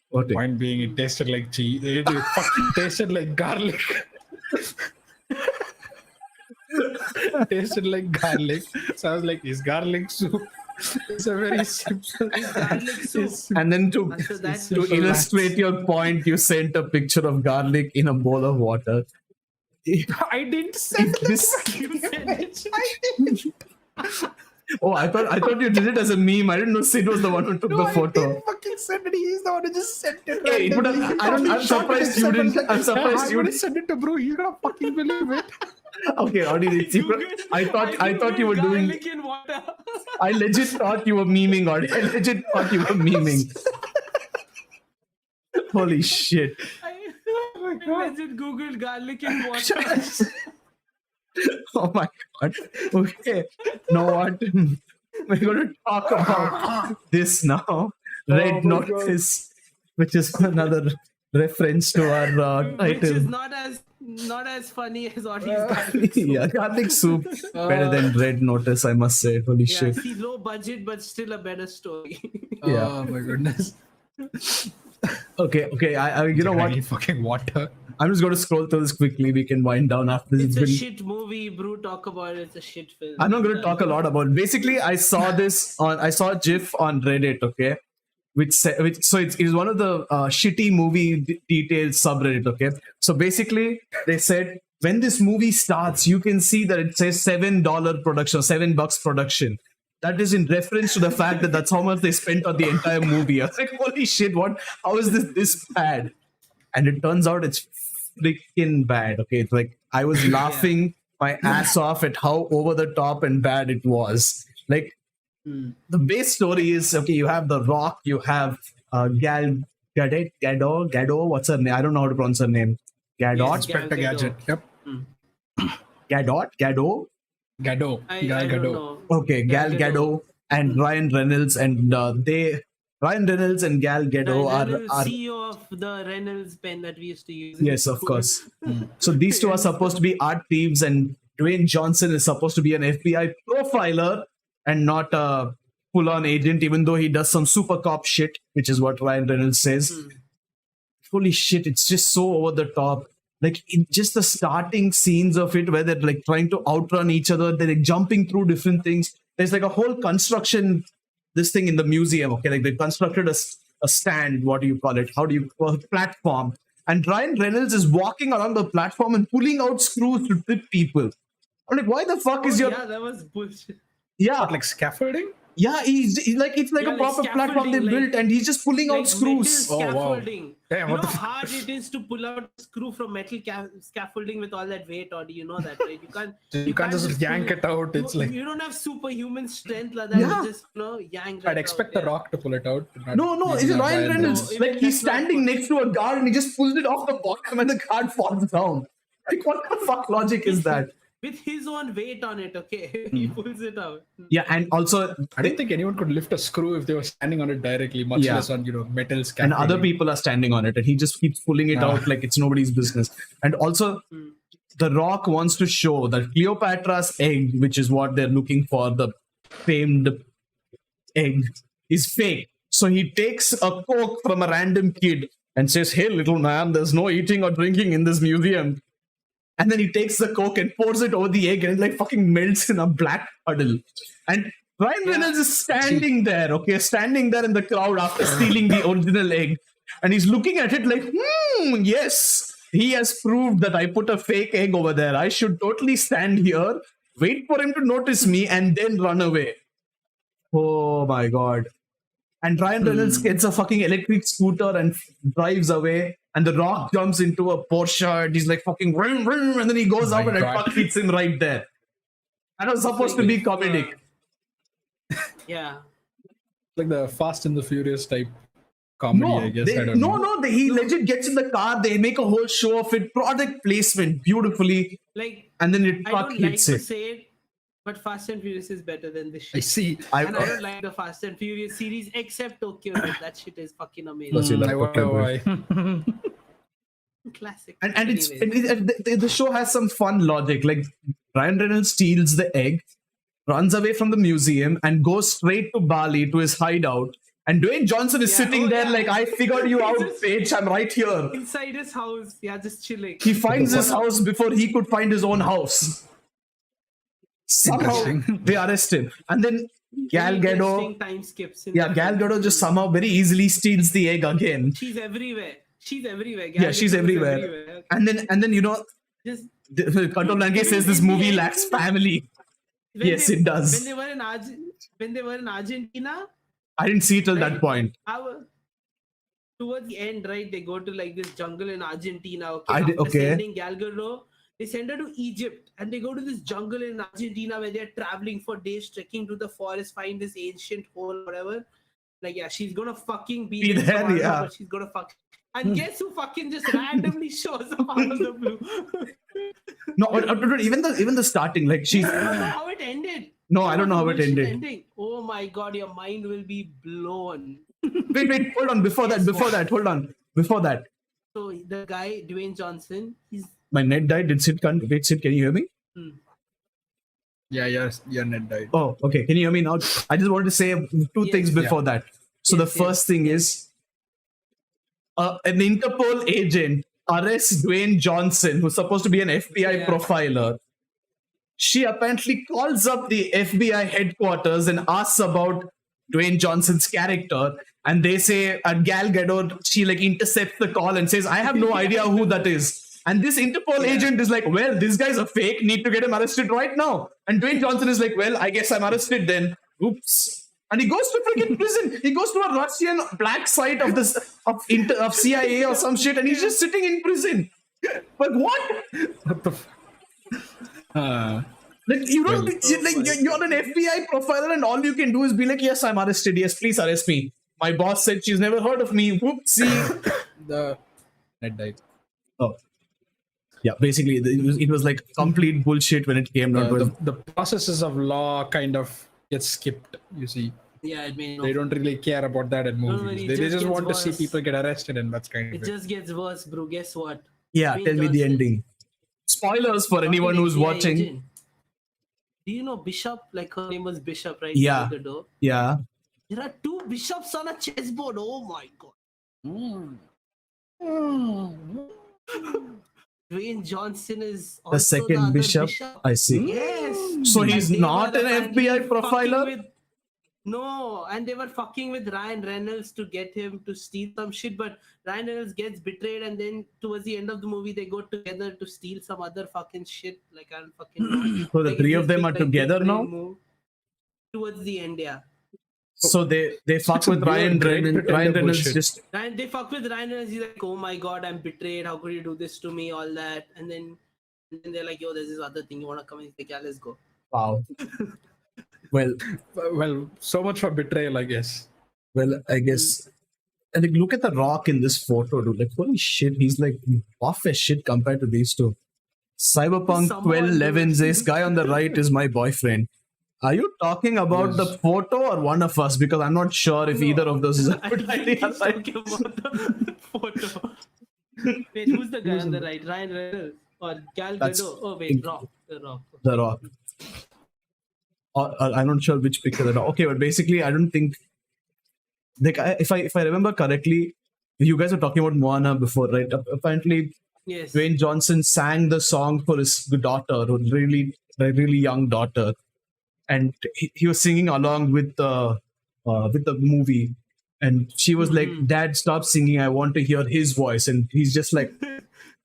What it? Point being, it tasted like cheese. It fucking tasted like garlic. Tasted like garlic. So I was like, is garlic soup? It's a very simple. Garlic soup. And then to After that, simple. illustrate your point, you sent a picture of garlic in a bowl of water. I didn't send This- this. I didn't. I thought you did it as a meme. I didn't know Sid was the one who took No, the I photo. didn't fucking send it. He's the one who just sent it. Hey, it would have- randomly. He I'm probably shot surprised it you and didn't- said, I'm surprised I'm you gonna didn't- send it to bro. You're gonna fucking believe it. Okay, audience. I thought you were doing. garlic in water. I legit thought you were memeing, or I legit thought you were memeing. Holy shit! I legit googled garlic in water. Oh my god. Okay. Know what? We're going to talk about this now. Red my God. Notice, which is another reference to our Which is title. not as funny as Audie's garlic soup. Yeah, garlic soup. Better than Red Notice, I must say. Holy Yeah, shit. see, low budget, but still a better story. Yeah. Oh my goodness. Okay. I you know I what? need fucking water. I'm just going to scroll through this quickly. We can wind down after this. It's a It's been- shit movie, bro. Talk about it. It's a shit film. I'm not going to talk a lot about it. Basically, I saw a GIF on Reddit, okay? So it's one of the shitty movie details subreddit, okay? So basically, they said when this movie starts, you can see that it says $7 production, $7 production. That is in reference to the fact that that's how much they spent on the entire movie. I was like, holy shit, what? How is this bad? And it turns out it's freaking bad. Okay, it's like I was laughing my ass off at how over the top and bad it was. Like the base story is okay. You have The Rock. You have Gal Gadot. What's her name? I don't know how to pronounce her name. Gadot. Gal Inspector Gadot. Gadget. Yep. Gadot. Gadot. I Gal don't Gadot. know. Okay, Gal Gadot and Ryan Reynolds, and Ryan Reynolds and Gal Gadot Reynolds, are CEO of the Reynolds pen that we used to use. yes, of course. So these two are supposed to be art thieves, and Dwayne Johnson is supposed to be an FBI profiler and not a full-on agent, even though he does some super cop shit, which is what Ryan Reynolds says. Holy shit, it's just so over the top. Like just the starting scenes of it, where they're like trying to outrun each other, they're like jumping through different things. There's like a whole construction, this thing in the museum. Okay, like they constructed a stand. What do you call it? How do you call it? Platform. And Ryan Reynolds is walking around the platform and pulling out screws to trip people. I'm like, why the fuck is your Yeah, that was bullshit. yeah? What, like scaffolding? Yeah, he's like it's like Yeah, a like proper platform they scaffolding, built, like- and he's just pulling out Like screws. metal Oh, wow. scaffolding. Damn, You what know the how hard it is to pull out a screw from metal scaffolding with all that weight, or do you know that, right? You can't just yank pull it out. It's like you don't have superhuman strength like that. Yeah. You just yank. I'd it expect out, The Rock to pull it out. No, it's Ryan Reynolds. No, Like even he's that's not standing good. next to a guard and he just pulls it off the bottom and the guard falls down. Like what the fuck logic is that? With his own weight on it, okay, he pulls it out. Yeah, and also I don't think anyone could lift a screw if they were standing on it directly, much Yeah. less on metal and scaffolding. other people are standing on it and he just keeps pulling it out like it's nobody's business. And also The Rock wants to show that Cleopatra's egg, which is what they're looking for, the famed egg, is fake. So he takes a Coke from a random kid and says, "Hey, little man, there's no eating or drinking in this museum." And then he takes the Coke and pours it over the egg and it like fucking melts in a black puddle. And Ryan Reynolds is standing there in the crowd after stealing the original egg. And he's looking at it like, yes, he has proved that I put a fake egg over there. I should totally stand here, wait for him to notice me, and then run away. Oh my god. And Ryan Reynolds gets a fucking electric scooter and drives away. And The Rock jumps into a Porsche and he's like fucking vroom, vroom, and then he goes up and a God. truck hits him right there. That was supposed to be comedic. Yeah. like the Fast and the Furious type comedy, I guess. I don't know. He legit gets in the car, they make a whole show of it, product placement beautifully, Like, and then the I truck don't like hits to it. say it, but Fast and Furious is better than this I shit. see. And I don't like the Fast and Furious series except Tokyo Drift. That shit is fucking amazing. Plus you love I wonder Tokyo why. Classic. And it's Anyways. the show has some fun logic. Like Ryan Reynolds steals the egg, runs away from the museum, and goes straight to Bali to his hideout. And Dwayne Johnson is sitting there like, I figured you out, Paige. I'm right here. Inside his house, just chilling. He finds his house before he could find his own house. Somehow Interesting. they arrest him. And then Gal Very Gadot, interesting time skips. In yeah, the Gal film. Gadot just somehow very easily steals the egg again. She's everywhere. She's everywhere. Yeah, she's Gadot is everywhere. And then Just Kato Lange says this movie lacks family. when Yes, they- it does. When they were in Argentina, I didn't see it till that point. towards the end, right, they go to like this jungle in Argentina. I did- After okay. sending Gal Gadot, They send her to Egypt, and they go to this jungle in Argentina where they're traveling for days, trekking to the forest, find this ancient hole, whatever. Like, yeah, she's gonna fucking be Be there there, tomorrow, yeah. but she's gonna fuck. And guess who fucking just randomly shows up out of the blue? No, even the starting, like she's. I don't know how it ended. No, I don't know how it Bullshit ended. ending. Oh my god, your mind will be blown. Wait, hold on. Before that, hold on. Before that, So the guy, Dwayne Johnson, he's my net died. Did Sid can wait? Sid, can you hear me? Yeah, your net died. Oh, okay. Can you hear me now? I just wanted to say two things before that. So the first thing is, an Interpol agent arrests Dwayne Johnson, who's supposed to be an FBI profiler. She apparently calls up the FBI headquarters and asks about Dwayne Johnson's character, and they say, and Gal Gadot, she like intercepts the call and says, I have no idea who that is. And this Interpol agent is like, well, this guy's a fake, need to get him arrested right now. And Dwayne Johnson is like, well, I guess I'm arrested then. Oops. And he goes to freaking prison. He goes to a Russian black site of this of CIA or some shit, and he's just sitting in prison. But what? What the Like you don't you're an FBI profiler, and all you can do is be like, yes, I'm arrested. Yes, please arrest me. My boss said she's never heard of me. Whoopsie. The net died. Oh. Yeah, basically it was like complete bullshit when it came down to it. The processes of law kind of get skipped, you see. yeah, it may They don't really care about that in movies. it They just just gets want to see worse. people get arrested, and that's kind It of it. just gets worse, bro. Guess what? Yeah, Dwayne tell me the Johnson, ending. Spoilers for anyone fucking who's FBI watching. agent. Do you know Bishop? Like her name was Bishop, right? Yeah. The door. Yeah. There are two bishops on a chessboard. Oh my god. Dwayne Johnson is also The second other bishop. I see. Yes. So And he's they not were an apparently FBI fucking profiler? with- No, and they were fucking with Ryan Reynolds to get him to steal some shit, but Ryan Reynolds gets betrayed, and then towards the end of the movie, they go together to steal some other fucking shit. Like, I don't fucking know. So the Like, three it's of them this are big, like, together big now? move. Towards the end, yeah. So they fuck some with weird Ryan Great Reynolds. Pretender Ryan Reynolds bullshit. just And they fuck with Ryan Reynolds. He's like, oh my god, I'm betrayed. How could you do this to me? All that. And then they're like, yo, there's this other thing. You want to come in? He's like, yeah, let's go. wow. Well, So much for betrayal, I guess. I guess. And like, look at the Rock in this photo, dude. Like, holy shit, he's like buff as shit compared to these two. Cyberpunk Someone 1211 dude. says, guy on the right is my boyfriend. Are you talking about the photo or one of us? Because I'm not sure if either of those is a I good think idea. he's talking about the photo. Wait, who's the guy on the right? Ryan Reynolds or Gal That's Gadot? Oh wait, Rock. The Rock. The Rock. I'm not sure which picture the Rock. Okay, but basically, I don't think. Like, if I remember correctly, you guys were talking about Moana before, right? Apparently, Yes. Dwayne Johnson sang the song for his daughter, who's a really young daughter, and he was singing along with the movie, and she was like, "Dad, stop singing! I want to hear his voice." And he's just like,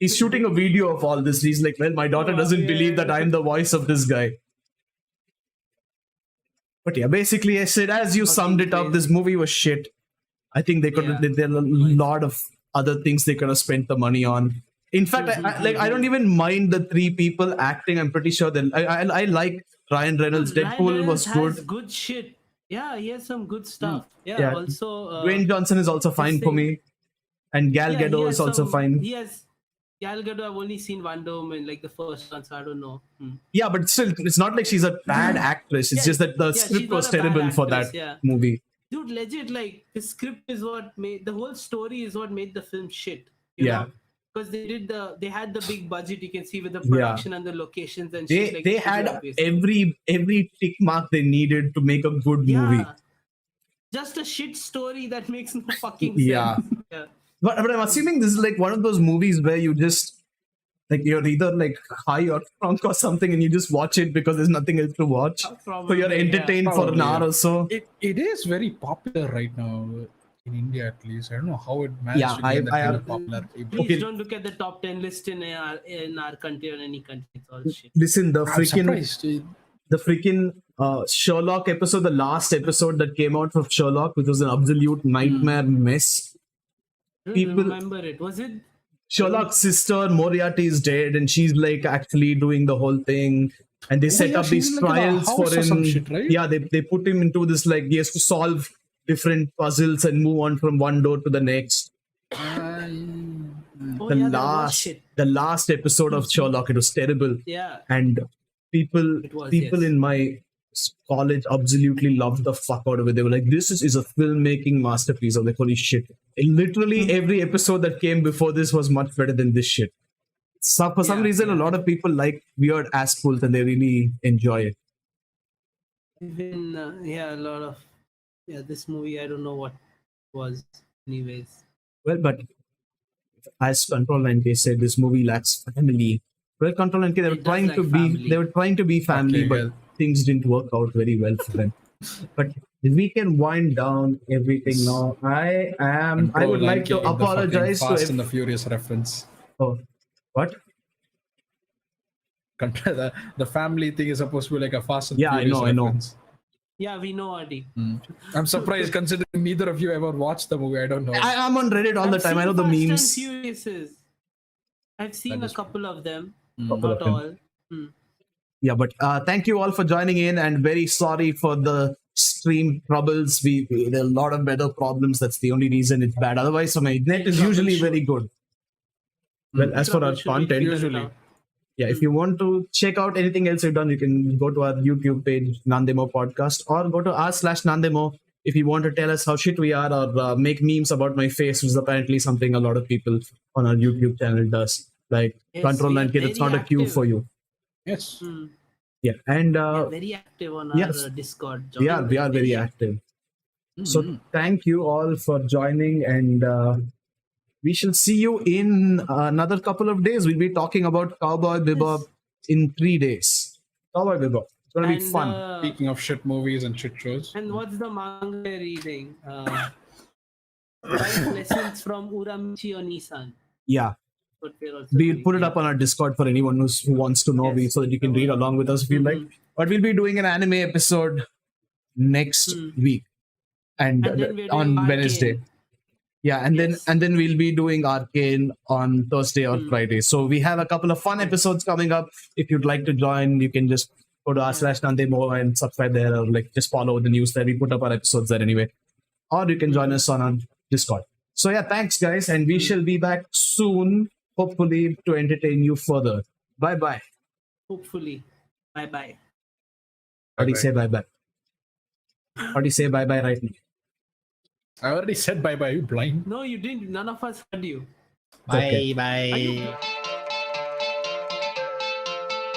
he's shooting a video of all this. He's like, "Well, my daughter doesn't believe that I'm the voice of this guy." But yeah, basically, I said, as you summed it up, this movie was shit. I think they could have. There are a lot of other things they could have spent the money on. In fact, I don't even mind the three people acting. I'm pretty sure that I like Ryan Reynolds. Ryan Deadpool Reynolds was has good. good shit. Yeah, he has some good stuff. Yeah. Yeah. Also, Dwayne Johnson is also fine for thing- me, and Gal yeah, he Gadot has is also some- fine. He has Gal Gadot. I've only seen Wonder Woman, like the first one, so I don't know. Yeah, but still, it's not like she's a bad actress. It's Yeah, just that the she's script not was a bad terrible for actress, that yeah. movie. Dude, legit, like the script is what made the whole story is what made the film shit. You Yeah. Because they had the big budget, you can see with the production and the locations and shit. Like, They it's pretty had obvious. every tick mark they needed to make a good movie. Just a shit story that makes no fucking Yeah. sense. Yeah. But I'm assuming this is like one of those movies where you just like you're either like high or drunk or something, and you just watch it because there's nothing else to watch. So Probably, you're entertained for an Probably, hour or so. It is very popular right now in India, at least. I don't know how it managed Yeah, to get that I kind have- of popularity. Please Okay. don't look at the top 10 list in our country or any country. It's all shit. Listen, the I'm freaking surprised. Sherlock episode, the last episode that came out of Sherlock, which was an absolute nightmare mess. I don't People- remember it. Was it Sherlock's sister Moriarty is dead, and she's like actually doing the whole thing. And they set up she's these like in a trials for house or him. some shit, right? Yeah, they put him into this like he has to solve different puzzles and move on from one door to the next. Oh, The yeah, that was shit. last episode of Sherlock, it was terrible. Yeah. And people Yes. in my college absolutely loved the fuck out of it. They were like, this is a filmmaking masterpiece. I was like, holy shit. And literally every episode that came before this was much better than this shit. So for some reason, a lot of people like weird ass pulls and they really enjoy it. Even a lot of this movie, I don't know what was anyways. Well, but as Control 9K said, this movie lacks family. Well, Control 9K, they were trying to be family, but things didn't work out very well for them. But we can wind down everything now. I would like to apologize to Fast and the Furious reference. Oh, what? The family thing is supposed to be like a Fast and Yeah, Furious I know. reference. Yeah, we know, Adi. I'm surprised considering neither of you ever watched the movie. I don't know. I'm on Reddit all the time. I know the memes. I've seen a couple of them, Couple not of them. all. Yeah, but thank you all for joining in, and very sorry for the stream troubles. We had a lot of weather problems. That's the only reason it's bad. Otherwise, my net is usually very good. Well, as for our content, if you want to check out anything else we've done, you can go to our YouTube page, Nandemo Podcast, or go to r/Nandemo if you want to tell us how shit we are, or make memes about my face, which is apparently something a lot of people on our YouTube channel does. Like, Control 9K, that's not a cue for you. Yes. Yeah, and very active on our Discord. We are very active. So thank you all for joining, and we shall see you in another couple of days. We'll be talking about Cowboy Bebop in 3 days. Cowboy Bebop. It's going to be fun. Speaking of shit movies and shit shows. And what's the manga reading? Life Lessons from Uramichi Onisan. Yeah. We'll put it up on our Discord for anyone who wants to know, so that you can read along with us if you like. But we'll be doing an anime episode next week, and on Wednesday. Yeah, and then we'll be doing Arcane on Thursday or Friday. So we have a couple of fun episodes coming up. If you'd like to join, you can just go to r/Nandemo and subscribe there, or like just follow the news there. We put up our episodes there anyway. Or you can join us on our Discord. So yeah, thanks guys, and we shall be back soon, hopefully, to entertain you further. Bye-bye. Hopefully. Bye-bye. How do you say bye-bye? How do you say bye-bye right now? I already said bye-bye. Are you blind? No, you didn't. None of us heard you. Bye-bye. Are you